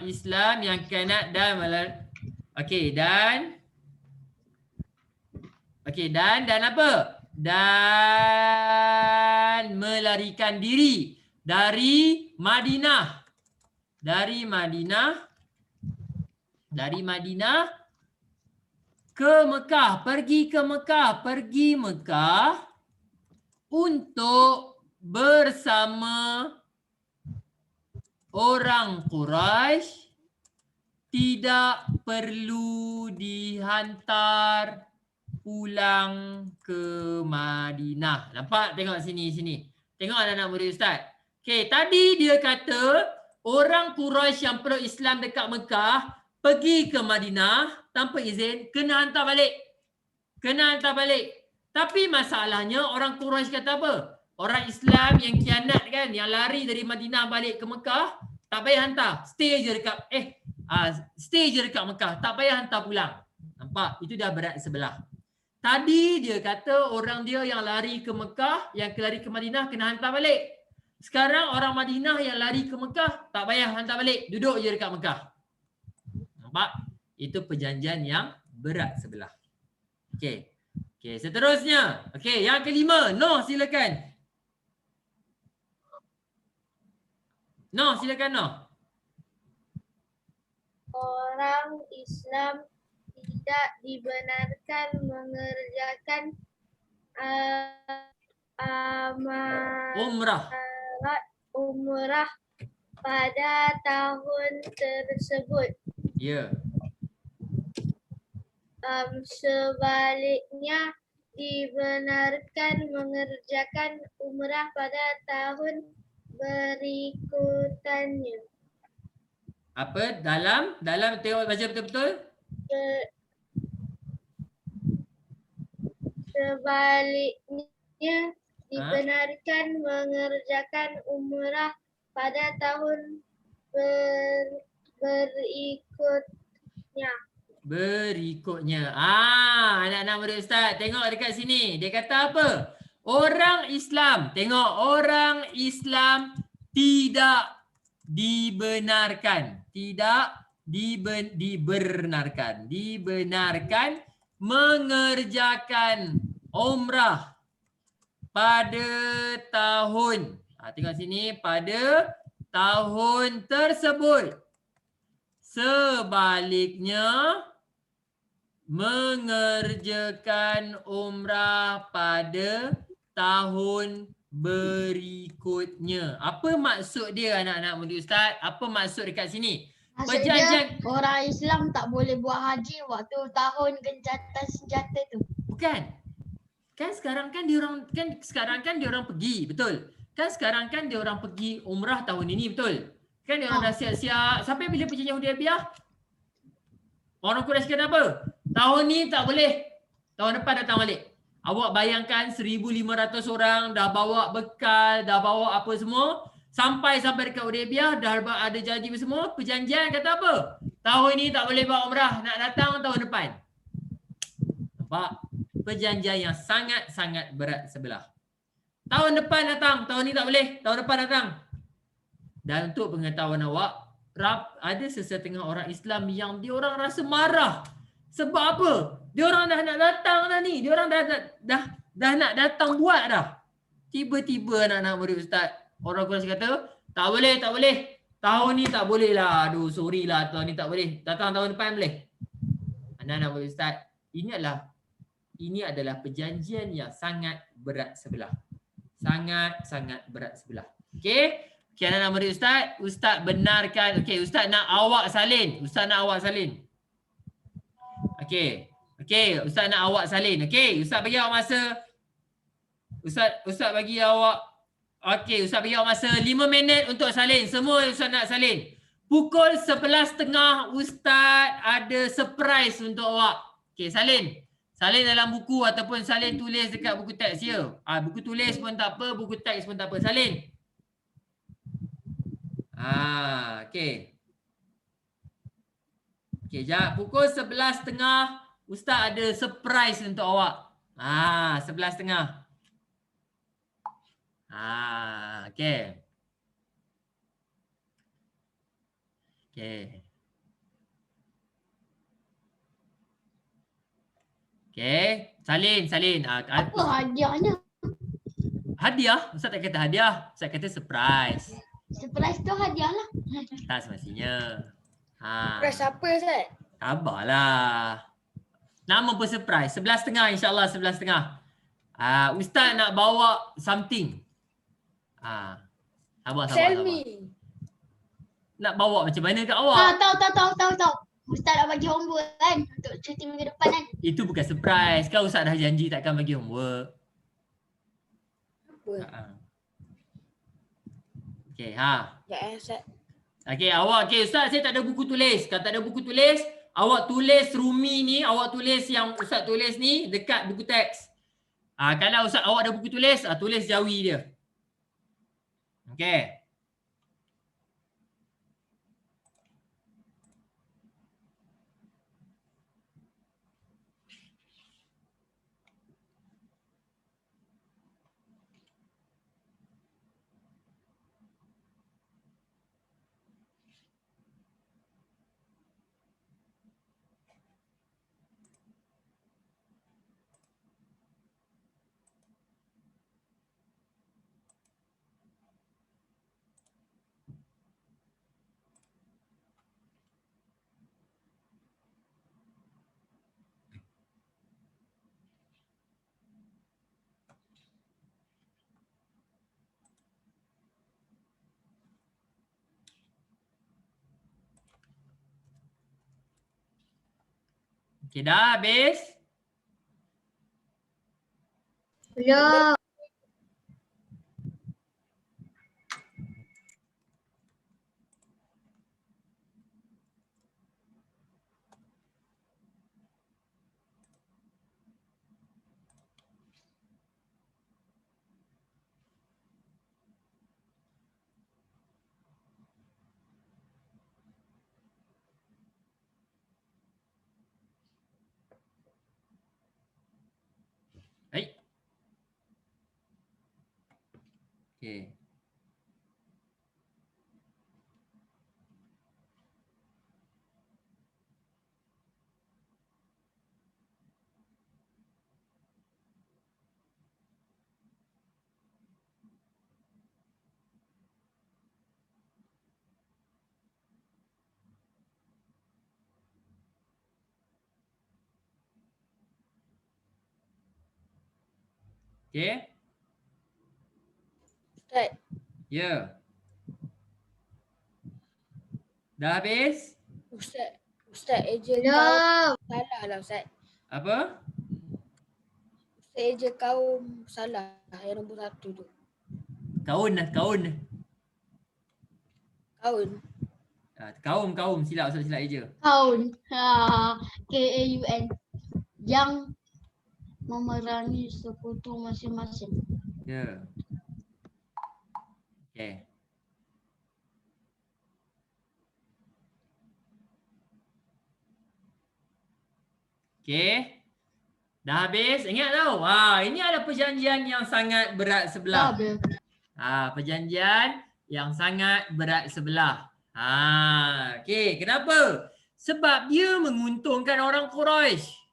Islam yang khianat dan melarikan. Dan apa? Dan melarikan diri dari Madinah. Dari Madinah ke Mekah, pergi Mekah untuk bersama orang Quraisy, tidak perlu dihantar pulang ke Madinah. Nampak? Tengok sini. Tengok anak-anak murid Ustaz. Okey, tadi dia kata orang Quraisy yang peluk Islam dekat Mekah pergi ke Madinah tanpa izin, kena hantar balik. Tapi masalahnya orang Quraisy kata apa? Orang Islam yang khianat kan, yang lari dari Madinah balik ke Mekah, tak payah hantar. Stay je dekat Mekah, tak payah hantar pulang. Nampak? Itu dah berat sebelah. Tadi dia kata orang dia yang lari ke Mekah, yang lari ke Madinah kena hantar balik. Sekarang orang Madinah yang lari ke Mekah tak payah hantar balik, duduk je dekat Mekah. Nampak? Itu perjanjian yang berat sebelah. Okey, seterusnya. Okey, yang kelima. Noh, silakan. Noh. Orang Islam tidak dibenarkan mengerjakan umrah pada tahun tersebut. Ya. Sebaliknya dibenarkan mengerjakan umrah pada tahun berikutannya. Apa? Dalam tengok baca betul-betul. Sebaliknya dibenarkan mengerjakan umrah pada tahun Berikutnya. Anak-anak murid Ustaz, tengok dekat sini. Dia kata apa? Orang Islam, tengok, orang Islam tidak dibenarkan. Tidak dibenarkan. Dibenarkan mengerjakan umrah pada tahun. Tengok sini, pada tahun tersebut. Sebaliknya, mengerjakan umrah pada tahun berikutnya. Apa maksud dia anak-anak murid Ustaz? Apa maksud dekat sini? Maksudnya orang Islam tak boleh buat haji waktu tahun gencatan senjata tu. Bukan. Kan sekarang kan diorang pergi, betul? Kan sekarang kan diorang pergi umrah tahun ini, betul? Kan diorang dah siap-siap. Sampai bila perjanjian Hudaibiyah? Orang Quraisy kata apa? Tahun ni tak boleh. Tahun depan datang balik. Awak bayangkan 1,500 orang dah bawa bekal, dah bawa apa semua. Sampai dekat Hudaibiyah, dah ada janji semua. Perjanjian kata apa? Tahun ni tak boleh bawa umrah. Nak datang tahun depan. Nampak? Perjanjian yang sangat-sangat berat sebelah. Tahun depan datang. Tahun ni tak boleh. Tahun depan datang. Dan untuk pengetahuan awak, ada sesetengah orang Islam yang diorang rasa marah. Sebab apa? Diorang dah nak datang dah ni. Diorang dah nak datang buat dah. Tiba-tiba anak-anak murid Ustaz, orang Quraisy kata, tak boleh, tak boleh. Tahun ni tak boleh lah. Aduh, sorry lah. Tahun ni tak boleh. Datang tahun depan boleh. Anak-anak murid Ustaz, ini adalah perjanjian yang sangat berat sebelah. Sangat-sangat berat sebelah. Okey? Okey, anak-anak murid Ustaz. Ustaz benarkan. Okey, Ustaz nak awak salin. Ustaz nak awak salin. Okey. Okey, Ustaz nak awak salin. Okey, Ustaz bagi awak masa. Ustaz bagi awak. Okey, Ustaz bagi awak masa 5 minit untuk salin. Semua Ustaz nak salin. Pukul 11.30 Ustaz ada surprise untuk awak. Okey, salin. Salin dalam buku ataupun salin tulis dekat buku teks ya. Buku tulis pun tak apa, buku teks pun tak apa. Salin. Okey. Okey, jap. Pukul 11.30 Ustaz ada surprise untuk awak. 11.30. Okey. Okey. Okey, salin. Apa hadiahnya? Hadiah? Ustaz tak kata hadiah. Ustaz kata surprise. Surprise tu hadiah lah. Tak semestinya. Surprise apa Ustaz? Sabarlah. Nama pun surprise. 11.30 insyaAllah 11.30. Ustaz nak bawa something. Sabar. Nak bawa macam mana kat awak? Tahu. Ustaz nak bagi homework kan untuk cuti minggu depan kan. Itu bukan surprise. Kan Ustaz dah janji takkan bagi homework. Apa? Okey, Ya Ustaz. Okey, awak Ustaz saya tak ada buku tulis. Kalau tak ada buku tulis, awak tulis Rumi ni, awak tulis yang Ustaz tulis ni dekat buku teks. Kalau Ustaz awak ada buku tulis, tulis jawi dia. Okey. Okey, dah habis? Belum. Baik. Okey. Okey. Ustaz. Ya. Dah habis? Ustaz ejen Ya. kaum salah lah Ustaz. Apa? Ustaz ejen kaum salah yang nombor 1 tu. Kaun. Kaun. Kaum silap Ustaz silap je. Kaun. Kaun. Yang memerangi sekutu masing-masing. Ya. Okey. Okey. Dah habis? Ingat tau. Ini ada perjanjian yang sangat berat sebelah. Perjanjian yang sangat berat sebelah. Okey, kenapa? Sebab dia menguntungkan orang Quraisy.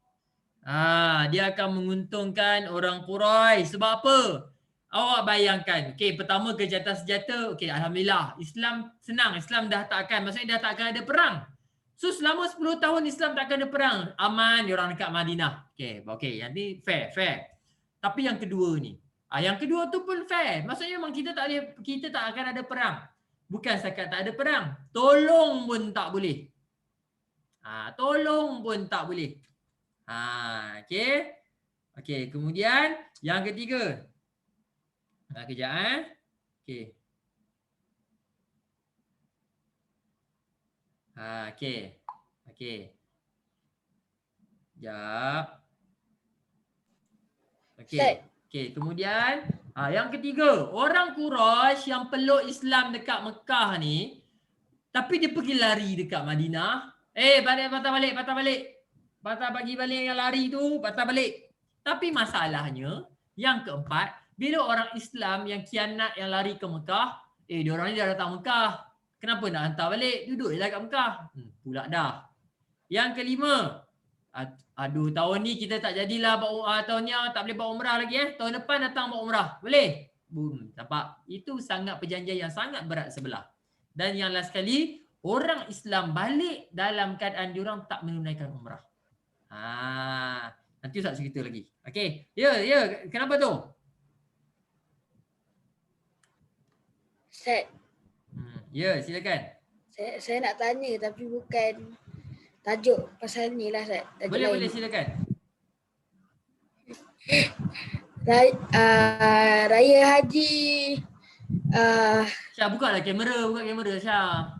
Dia akan menguntungkan orang Quraisy. Sebab apa? Awak bayangkan. Okey, pertama kejahatan senjata. Okey, alhamdulillah. Islam senang. Islam dah tak akan, maksudnya dah tak akan ada perang. So selama 10 tahun Islam tak akan ada perang. Aman dia orang dekat Madinah. Okey, yang ni fair. Tapi yang kedua ni. Yang kedua tu pun fair. Maksudnya memang kita tak akan ada perang. Bukan setakat tak ada perang. Tolong pun tak boleh. Tolong pun tak boleh. Okey, kemudian yang ketiga. Kejap Okey. Okey. Sekejap. Okey, kemudian yang ketiga, orang Quraisy yang peluk Islam dekat Mekah ni, tapi dia pergi lari dekat Madinah. Patah balik. Patah bagi balik yang lari tu, patah balik. Tapi masalahnya, yang keempat, bila orang Islam yang khianat yang lari ke Mekah, dia orang ni dah datang Mekah. Kenapa nak hantar balik? Duduk je lah kat Mekah. Pula dah. Yang kelima. Tahun ni kita tak jadilah tahun ni tak boleh buat umrah lagi Tahun depan datang buat umrah. Boleh? Boom. Nampak? Itu sangat perjanjian yang sangat berat sebelah. Dan yang last sekali, orang Islam balik dalam keadaan diorang tak menunaikan umrah. Nanti Ustaz cerita lagi. Okey. Ya. Kenapa tu? Ustaz. Ya, silakan. Saya nak tanya tapi bukan tajuk pasal ni lah Ustaz. Boleh silakan. Raya Haji Syah, buka kamera Syah.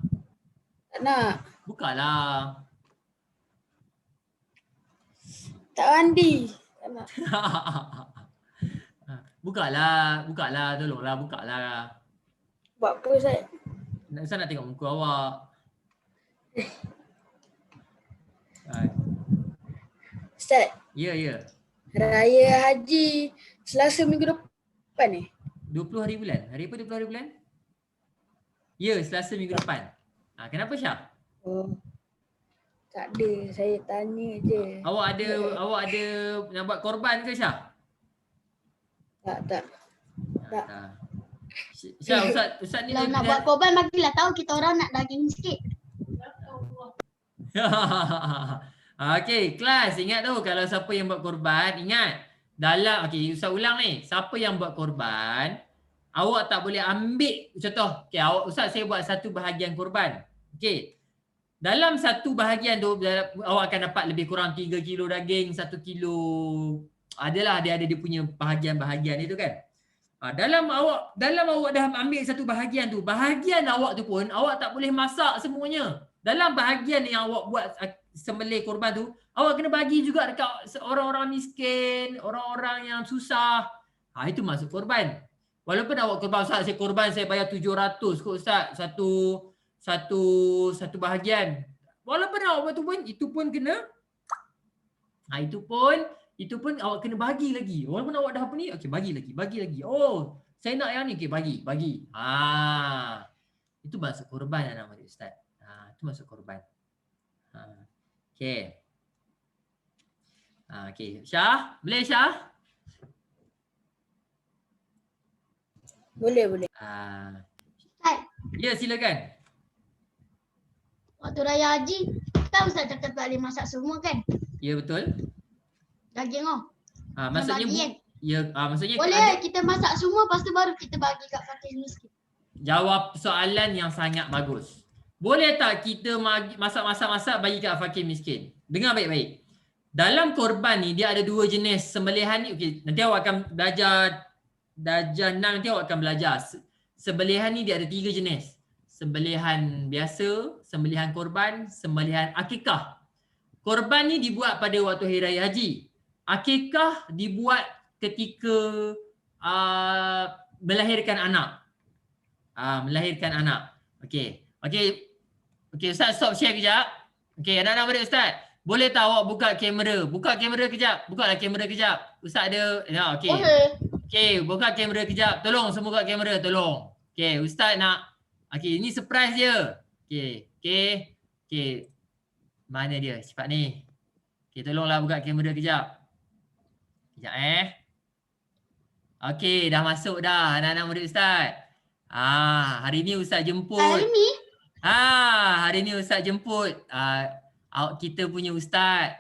tak nak. Bukalah. Tak mandi. Tak nak. Bukalah, tolonglah bukalah. Buat apa Ustaz? Saya nak tengok muka awak. Ustaz, Ya. Raya Haji Selasa minggu depan ni. 20 hari bulan. Hari apa 20 hari bulan? Ya, Selasa minggu depan. Kenapa Syah? Tak ada, saya tanya je. Awak ada nak buat korban ke Syah? Tak. Syah, Ustaz ni Kalau nak buat korban, bagilah tahu kita orang nak daging sikit. Okey, kelas ingat tu kalau siapa yang buat korban, ingat Ustaz ulang ni. Siapa yang buat korban, awak tak boleh ambil contoh. Okey, Ustaz saya buat satu bahagian korban. Okey. Dalam satu bahagian tu awak akan dapat lebih kurang 3 kilo daging, 1 kilo. Adalah dia punya bahagian-bahagian itu kan. Dalam awak dah ambil satu bahagian tu, bahagian awak tu pun awak tak boleh masak semuanya. Dalam bahagian yang awak buat sembelih korban tu, awak kena bagi juga dekat orang-orang miskin, orang-orang yang susah. Itu masuk korban. Walaupun awak korban, Ustaz saya korban saya bayar 700 kot Ustaz satu bahagian. Walaupun awak buat tu pun itu pun kena itu pun awak kena bagi lagi. Walaupun awak dah apa ni, okey bagi lagi. Oh, saya nak yang ni, okey bagi. Itu masuk korban nama dia Ustaz. Itu masuk korban. Okey. Okey. Syah, boleh Syah? Boleh. Ya, silakan. Waktu Raya Haji, kan Ustaz cakap tak boleh masak semua kan? Ya, betul. Daging Maksudnya bagi kan? Ya, maksudnya Boleh kita masak semua lepas tu baru kita bagi kat fakir miskin. jawab soalan yang sangat bagus. Boleh tak kita masak-masak bagi kat fakir miskin? Dengar baik-baik. Dalam korban ni dia ada 2 jenis sembelihan ni. Okey, nanti awak akan belajar darjah 6 nanti awak akan belajar. Sembelihan ni dia ada 3 jenis. Sembelihan biasa, sembelihan korban, sembelihan akikah. Korban ni dibuat pada waktu Hari Raya Haji. Akikah dibuat ketika melahirkan anak. Melahirkan anak. Okey. Okey, Ustaz stop share kejap. Okey, anak-anak murid Ustaz. Boleh tak awak buka kamera? Buka kamera kejap. Bukalah kamera kejap. Ustaz ada. Ya, okey. Okey, buka kamera kejap. Tolong semua buka kamera, tolong. Okey, Ustaz nak. Okey, ini surprise dia. Okey. Mana dia? Cepat ni. Okey, tolonglah buka kamera kejap. Kejap Okey, dah masuk dah anak-anak murid Ustaz. Hari ni Ustaz jemput. Hari ni Ustaz jemput kita punya Ustaz,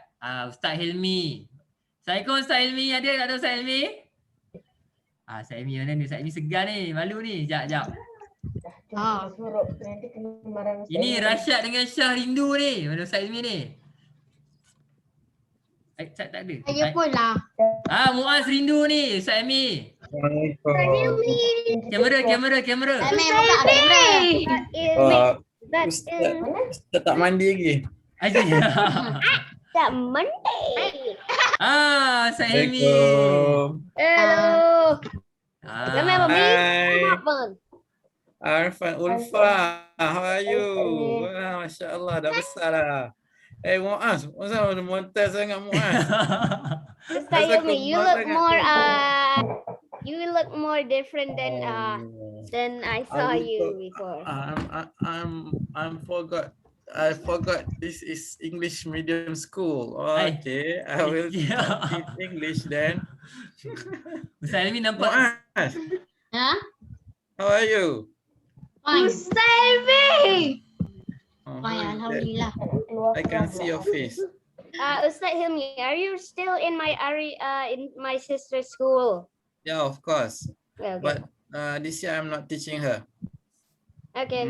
Ustaz Hilmi. Assalamualaikum Ustaz Hilmi. Ada Ustaz Hilmi? Ustaz Hilmi mana ni? Ustaz Hilmi segan ni, malu ni. Sekejap. Suruh nanti kena marah. Ini Rashad dengan Syah rindu ni. Mana Ustaz Hilmi ni? Tak ada. Saya pun lah. Muaz rindu ni Ustaz Hilmi. Kamera. Ustaz tak mandi lagi. Tak mandi. Ustaz Hilmi. Hello. Hai. Arfan Ulfa, how are you? Masya Allah, dah besar dah. Muaz, masa ada montel sangat Muaz. Ustaz Hilmi, you look more different than I saw you before. I forgot this is English medium school. Okay, I will teach English then. Ustaz Hilmi nampak. Muaz, how are you? Ustaz Hilmi. Alhamdulillah. I can see your face. Ustaz Hilmi, are you still in my sister's school? Yeah, of course. Okay. But this year I'm not teaching her. Okay.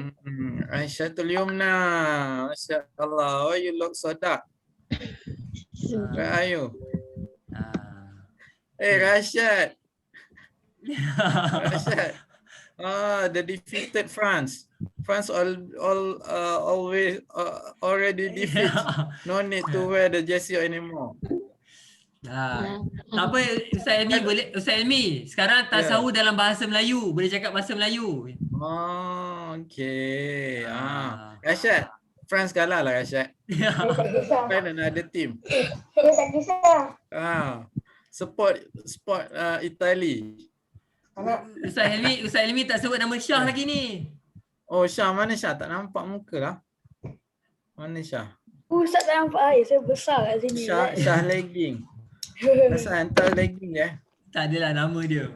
Aisyatul Yumna. Masya Allah. Oh, you look so dark. Where are you? Rashad. Rashad. The defeated France. France always already defeated. No need to wear the jersey anymore. Tak apa Ustaz Hilmi boleh. Ustaz Hilmi sekarang tasawuf dalam bahasa Melayu. Boleh cakap bahasa Melayu. Okay. Rashad, France kalah lah Rashad. Find another team. Dia tak kisah. Support Italy. Ustaz Hilmi tak sebut nama Syah lagi ni. Oh, Syah mana Syah? Tak nampak muka lah. Mana Syah? Ustaz tak nampak saya besar kat sini. Syah legging. Asal hantar legging Tak adalah nama dia.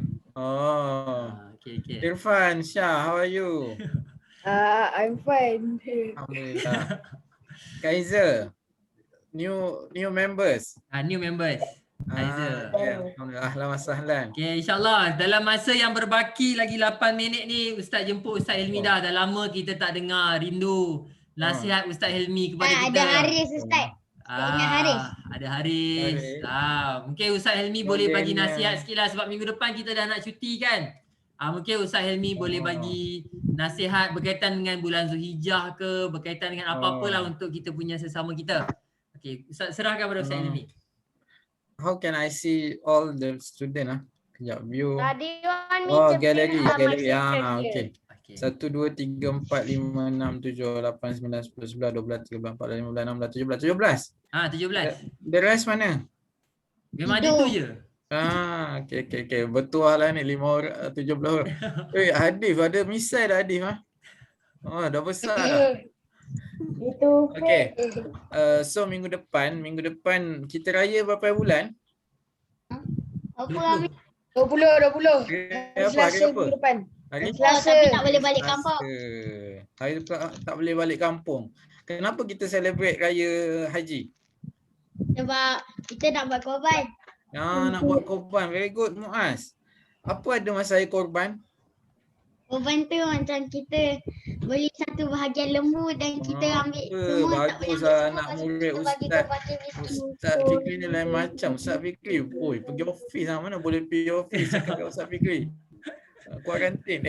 Okay. Irfan, Syah, how are you? I'm fine. Alhamdulillah. Kaiser, new members. New members. Kaiser. Alhamdulillah, ahlan wa sahlan. Okay, insyaAllah dalam masa yang berbaki lagi 8 minit ni Ustaz jemput Ustaz Hilmi dah. Dah lama kita tak dengar rindu nasihat Ustaz Hilmi kepada kita. Ada Haris Ustaz. Ingat Haris. Ada Haris. Mungkin Ustaz Hilmi boleh bagi nasihat sikit lah sebab minggu depan kita dah nak cuti kan. Mungkin Ustaz Hilmi boleh bagi nasihat berkaitan dengan bulan Zulhijjah ke, berkaitan dengan apa-apalah untuk kita punya sesama kita. Okay, Ustaz serahkan pada Ustaz Hilmi. How can I see all the student? Kejap, view. Do you want me to Gallery. my Gallery. sister Okay. 1, 2, 3, 4, 5, 6, 7, 8, 9, 10, 11, 12, 13, 14, 15, 16, 17, 18, 19, 20, 17. 17. The rest mana? Memang ada tu je. Okay. Betul lah ni 5 orang, 17 orang. Hadif ada misai dah Hadif dah besar dah. Itu. Okay. So minggu depan kita raya berapa bulan? 20. Selasa minggu depan. Hari Selasa. Tapi tak boleh balik kampung. Hari tak boleh balik kampung. Kenapa kita celebrate raya haji? Sebab kita nak buat korban. Nak buat korban. Very good Muaz. Apa ada masa air korban? Korban tu macam kita beli satu bahagian lembu dan kita ambil semua, tak boleh Bagus ambil lah semua, anak lepas tu murid kita bagi Ustaz. kepada miskin. Ustaz Fikri ni lain macam. Ustaz Fikri, oi, pergi office lah. Mana boleh pergi office cakap kat Ustaz Fikri. Kuarantin.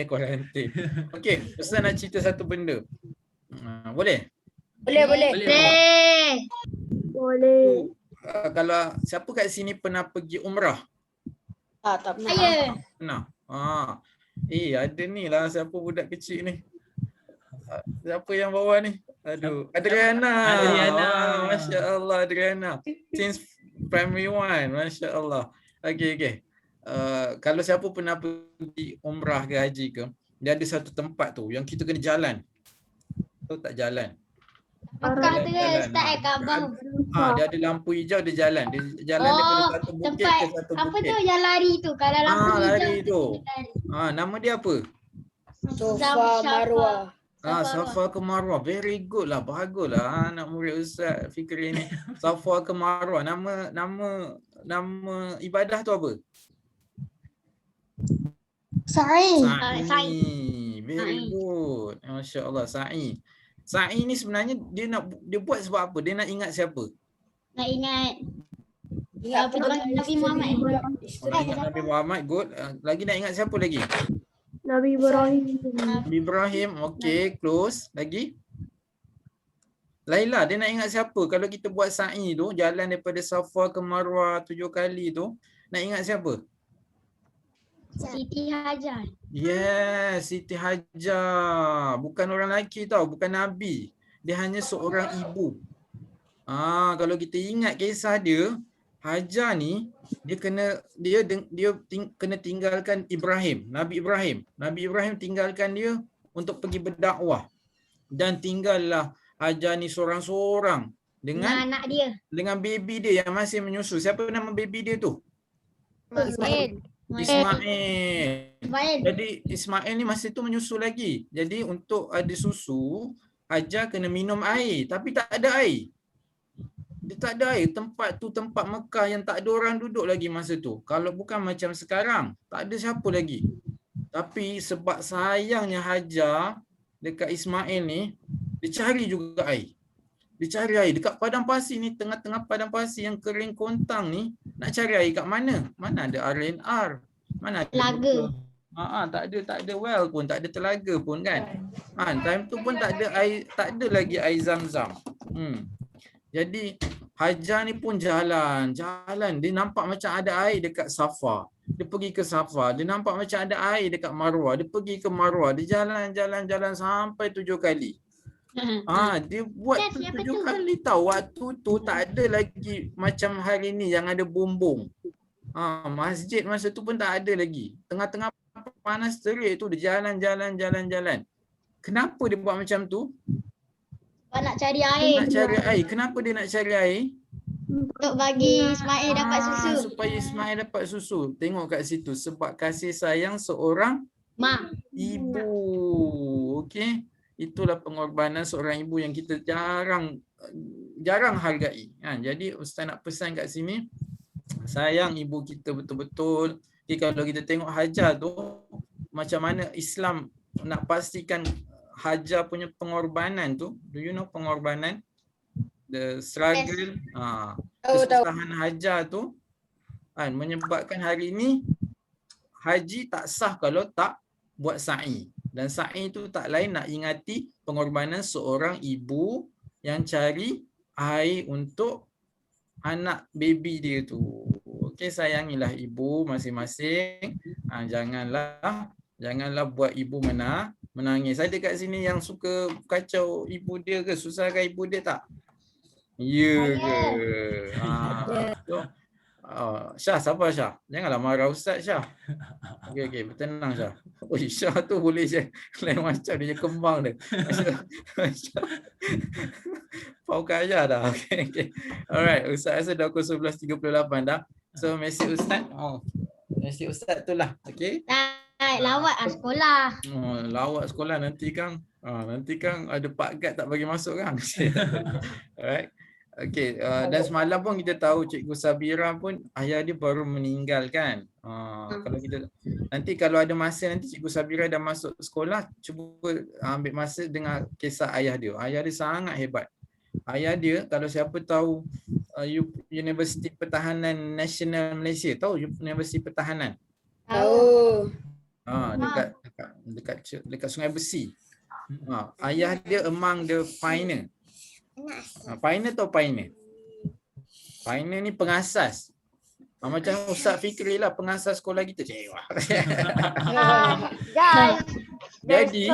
Okey, Ustaz nak cerita satu benda. Boleh? Boleh. Boleh. Kalau siapa kat sini pernah pergi umrah? Tak pernah. Saya. Pernah. Ada ni lah siapa budak kecil ni. Siapa yang bawah ni? Aduh, Adriana. Masya Allah Adriana. Since primary 1, Masya Allah. Okay. Kalau siapa pernah pergi umrah ke haji ke, dia ada satu tempat tu yang kita kena jalan. Tahu tak jalan? Mekah tu kan start Kaabah. Dia ada lampu hijau, dia jalan. Dia jalan daripada satu bukit tempat ke satu apa bukit. tu yang lari tu, kalau lampu hijau lari tu. kita lari. Nama dia apa? Safa Marwah. Safa ke Marwah. Very good lah. Bagus lah anak murid Ustaz Fikri ni. Safa ke Marwah. Nama ibadah tu apa? Sa'i. Very good. Masya Allah. Sa'i ni sebenarnya dia buat sebab apa? Dia nak ingat siapa? Nak ingat Ingat apa Nabi Muhammad. Ingat Nabi Muhammad. Good. Lagi nak ingat siapa lagi? Nabi Ibrahim. Nabi Ibrahim. Okay, close. Lagi? Laila, dia nak ingat siapa? Kalau kita buat sa'i tu, jalan daripada Safa ke Marwah 7 kali tu, nak ingat siapa? Siti Hajar. Yes, Siti Hajar. Bukan orang lelaki tau, bukan Nabi. Dia hanya seorang ibu. Kalau kita ingat kisah dia, Hajar ni dia kena tinggalkan Ibrahim, Nabi Ibrahim. Nabi Ibrahim tinggalkan dia untuk pergi berdakwah. Dan tinggallah Hajar ni seorang-seorang dengan anak dia. Dengan baby dia yang masih menyusu. Siapa nama baby dia tu? Ismail. Ismail. Jadi Ismail ni masa tu menyusu lagi. Jadi untuk ada susu, Hajar kena minum air. Tapi tak ada air. Dia tak ada air. Tempat tu tempat Mekah yang tak ada orang duduk lagi masa tu. Kalau bukan macam sekarang, tak ada siapa lagi. Tapi sebab sayangnya Hajar dekat Ismail ni, dia cari juga air. Dia cari air dekat padang pasir ni, tengah-tengah padang pasir yang kering kontang ni, nak cari air kat mana? Mana ada R&R? Mana ada Telaga. tak ada well pun, tak ada telaga pun kan. Time tu pun tak ada air, tak ada lagi air Zam-Zam. Jadi Hajar ni pun jalan. Dia nampak macam ada air dekat Safa. Dia pergi ke Safa. Dia nampak macam ada air dekat Marwah. Dia pergi ke Marwah. Dia jalan sampai 7 kali. Dia buat 7 kali tahu. Waktu tu tak ada lagi macam hari ni yang ada bumbung. Masjid masa tu pun tak ada lagi. Tengah-tengah panas terik tu dia jalan. Kenapa dia buat macam tu? Nak cari air. Kenapa dia nak cari air? Untuk bagi Ismail dapat susu. Supaya Ismail dapat susu. Tengok kat situ. Sebab kasih sayang seorang ibu. Okey. Itulah pengorbanan seorang ibu yang kita jarang hargai. Jadi Ustaz nak pesan kat sini, sayang ibu kita betul-betul. Kalau kita tengok Hajar tu, macam mana Islam nak pastikan Hajar punya pengorbanan tu. Do you know pengorbanan? The struggle. Kesusahan Hajar tu menyebabkan hari ni haji tak sah kalau tak buat sa'i. Dan sa'i tu tak lain nak ingati pengorbanan seorang ibu yang cari air untuk anak baby dia tu. Okey, sayangilah ibu masing-masing. Janganlah buat ibu menangis. Ada kat sini yang suka kacau ibu dia ke? Susahkan ibu dia tak? Ya ke? Syah, sabar Syah. Janganlah marah Ustaz Syah. Okey, bertenang Syah. Syah tu boleh je. Lain macam dia kembang dia. Pau kaya dah. Okay. Alright, Ustaz rasa dah pukul 11.38 dah. So, mesej Ustaz. Mesej Ustaz tu lah. Okay. Lawat sekolah. Lawat sekolah nanti Kang. Nanti Kang ada Pak Gad tak bagi masuk Kang. Alright. Okey, dan semalam pun kita tahu Cikgu Sabira pun ayah dia baru meninggal kan. Kalau kita nanti kalau ada masa nanti Cikgu Sabira dah masuk sekolah, cuba ambil masa dengar kisah ayah dia. Ayah dia sangat hebat. Ayah dia kalau siapa tahu Universiti Pertahanan Nasional Malaysia, tahu Universiti Pertahanan? Tahu. Dekat Sungai Besi. Ayah dia among the pioneer. Pioneer atau pioneer? Pioneer ni pengasas. Macam Ustaz Fikri lah pengasas sekolah kita. Guys, Jadi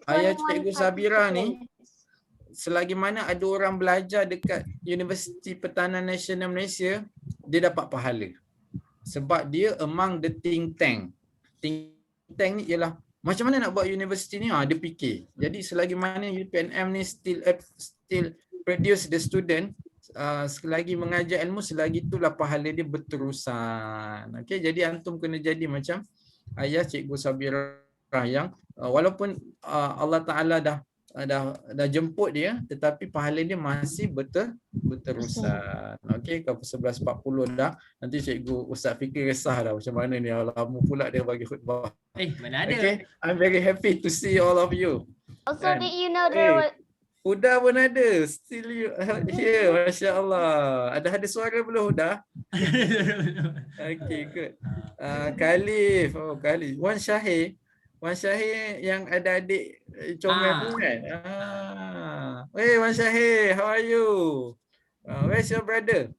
ayah Cikgu Sabira ni selagi mana ada orang belajar dekat Universiti Pertahanan Nasional Malaysia, dia dapat pahala. Sebab dia among the think tank. Think tank ni ialah macam mana nak buat universiti ni? Dia fikir. Jadi selagi mana UPNM ni still produce the student, selagi mengajar ilmu, selagi itulah pahala dia berterusan. Okey, jadi antum kena jadi macam ayah Cikgu Sabira yang walaupun Allah Taala dah jemput dia, tetapi pahala dia masih berterusan. Okey, kalau 11.40 dah, nanti Cikgu Ustaz Fikri resah dah macam mana ni, lama pula dia bagi khutbah. Mana ada. Okay, I'm very happy to see all of you. also did you know there was Huda pun ada, still here, Masya Allah. Ada suara belum Huda? Okay, good. Khalif, Khalif. Wan Syahir yang ada adik comel pun kan? Hey Wan Syahir, how are you? Where's your brother?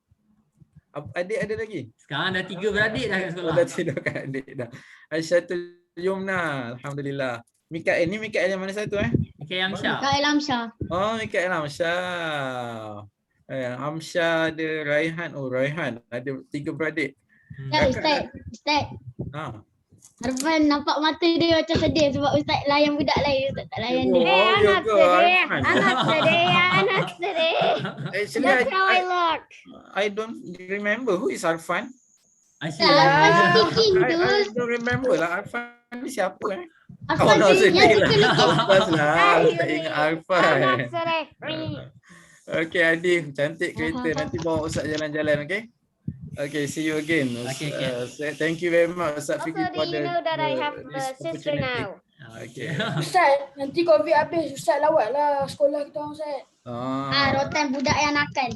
Adik ada lagi? Sekarang dah 3 beradik dah kat sekolah. Dah tidur kat adik dah. Aisyatul Yumna, alhamdulillah. Mikael ni Mikael yang mana satu Mikael Amsyah. Mikael Amsyah. Oh, Mikael Amsyah. Amsyah ada Raihan. Oh, Raihan ada 3 beradik. Ustaz. Arfan nampak mata dia macam sedih sebab Ustaz layan budak lain, Ustaz tak layan dia. anak sedih. Actually, That's how I look. I don't remember who is Arfan. Arfan speaking tu. I don't remember lah. Arfan ni siapa Arfan tu yang suka lukis. Lepas lah, tak ingat Arfan. Anak sedih. Okay, Adi, cantik kereta. Nanti bawa Ustaz jalan-jalan, okay? Okay, see you again. Okay. Thank you very much, Ustaz Also Fikri, for did you know that I have a sister now? Okay. Ustaz, nanti COVID habis, Ustaz lawat lah sekolah kita orang, Ustaz. Rotan budak yang nakal.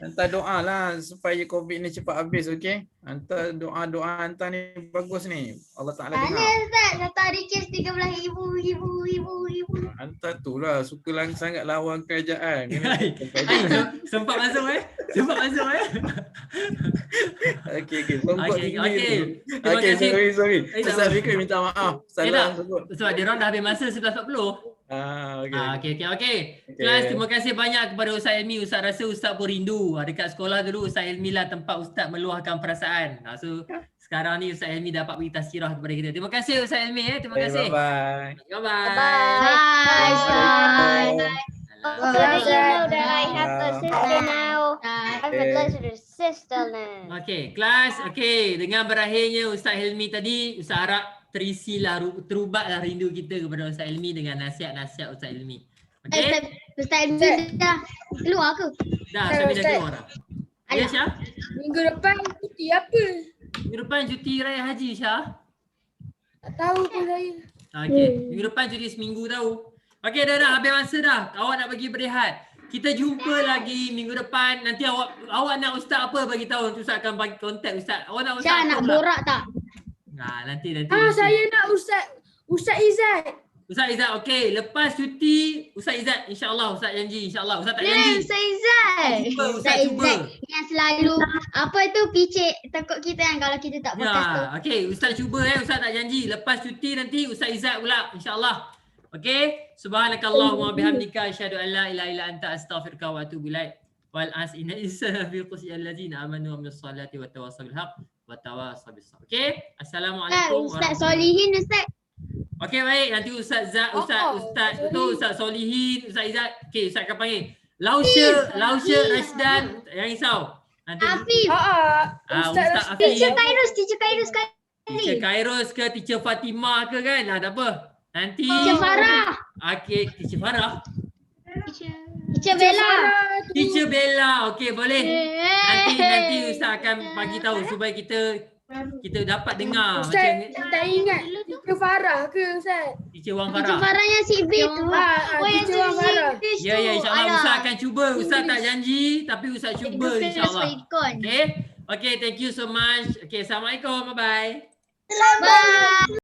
Hantar doa lah supaya COVID ni cepat habis, okay? Hantar doa-doa hantar ni bagus ni. Allah Ta'ala dengar. Mana Ustaz? Kata ada kes 13,000. Hantar tu lah, suka sangat lawan kerajaan. Sempat masuk Okay. Songkok Okay. Okay, sorry. Ustaz Fikri minta maaf. Salah sebut. Sebab dia orang dah habis masa 11.40. Okay. Kelas, terima kasih banyak kepada Ustaz Ilmi. Ustaz rasa Ustaz pun rindu. Dekat sekolah dulu Ustaz Ilmi lah tempat Ustaz meluahkan perasaan. So sekarang ni Ustaz Ilmi dapat bagi tazkirah kepada kita. Terima kasih Ustaz Ilmi. Terima kasih. Bye. Bye. Also did you know that I have a sister now? I have a sister now. Okay, kelas. Okay, dengan berakhirnya Ustaz Ilmi tadi, Ustaz harap terubatlah rindu kita kepada Ustaz Ilmi dengan nasihat-nasihat Ustaz Ilmi. Okay? Ustaz Ilmi dah keluar ke? Dah, Ustaz Ilmi dah keluar dah. Ya, Syah? Minggu depan cuti apa? Minggu depan cuti raya haji, Syah? Tak tahu pun saya. Okay, minggu depan cuti seminggu tahu. Okay, dah habis masa dah. Awak nak pergi berehat. Kita jumpa lagi minggu depan. Nanti awak nak ustaz apa bagi tahu. Ustaz akan bagi kontak ustaz. Awak nak ustaz Syah nak borak tak? Nanti. Saya nak Ustaz Izzat. Ustaz Izzat, okey. Lepas cuti, Ustaz Izzat, insya-Allah Ustaz janji, insya-Allah. Ustaz tak janji. Ustaz Izzat. Ustaz cuba. Yang selalu apa tu picit takut kita kan kalau kita tak podcast tu. Okey, Ustaz cuba Ustaz tak janji. Lepas cuti nanti Ustaz Izzat pula, insya-Allah. Okey. Subhanakallahumma bihamdika asyhadu an la ilaha illa anta astaghfiruka wa atubu ilaik. Wal asina insana fi qusyi allazina amanu wa minus salati wa tawassaw bil haqq wa tawassaw bis sabr. Okey. Assalamualaikum. Ustaz Solihin Ustaz. Okey, baik. Nanti Ustaz Ustaz Solihin, Ustaz Izzat. Okey, Ustaz akan panggil. Lausha Rashdan, jangan risau. Nanti Afif. Ustaz Afif. Teacher Khairus kali. Teacher Khairus ke Teacher Fatimah ke kan? Tak apa. Nanti Teacher Farah. Okey, Teacher Farah. Teacher Teacher Bella. Teacher Bella. Okey, boleh. Nanti Ustaz akan bagi tahu supaya kita dapat dengar macam Ustaz, tak ingat Teacher Farah ke Ustaz? Teacher Wang Teacher Farah. Farah yang si B tu. Teacher Wang Farah. Ya, insya-Allah Ustaz akan cuba. Ustaz tak janji tapi Ustaz cuba insya-Allah. Okey. Okey, thank you so much. Okey, Assalamualaikum. Bye-bye. Bye.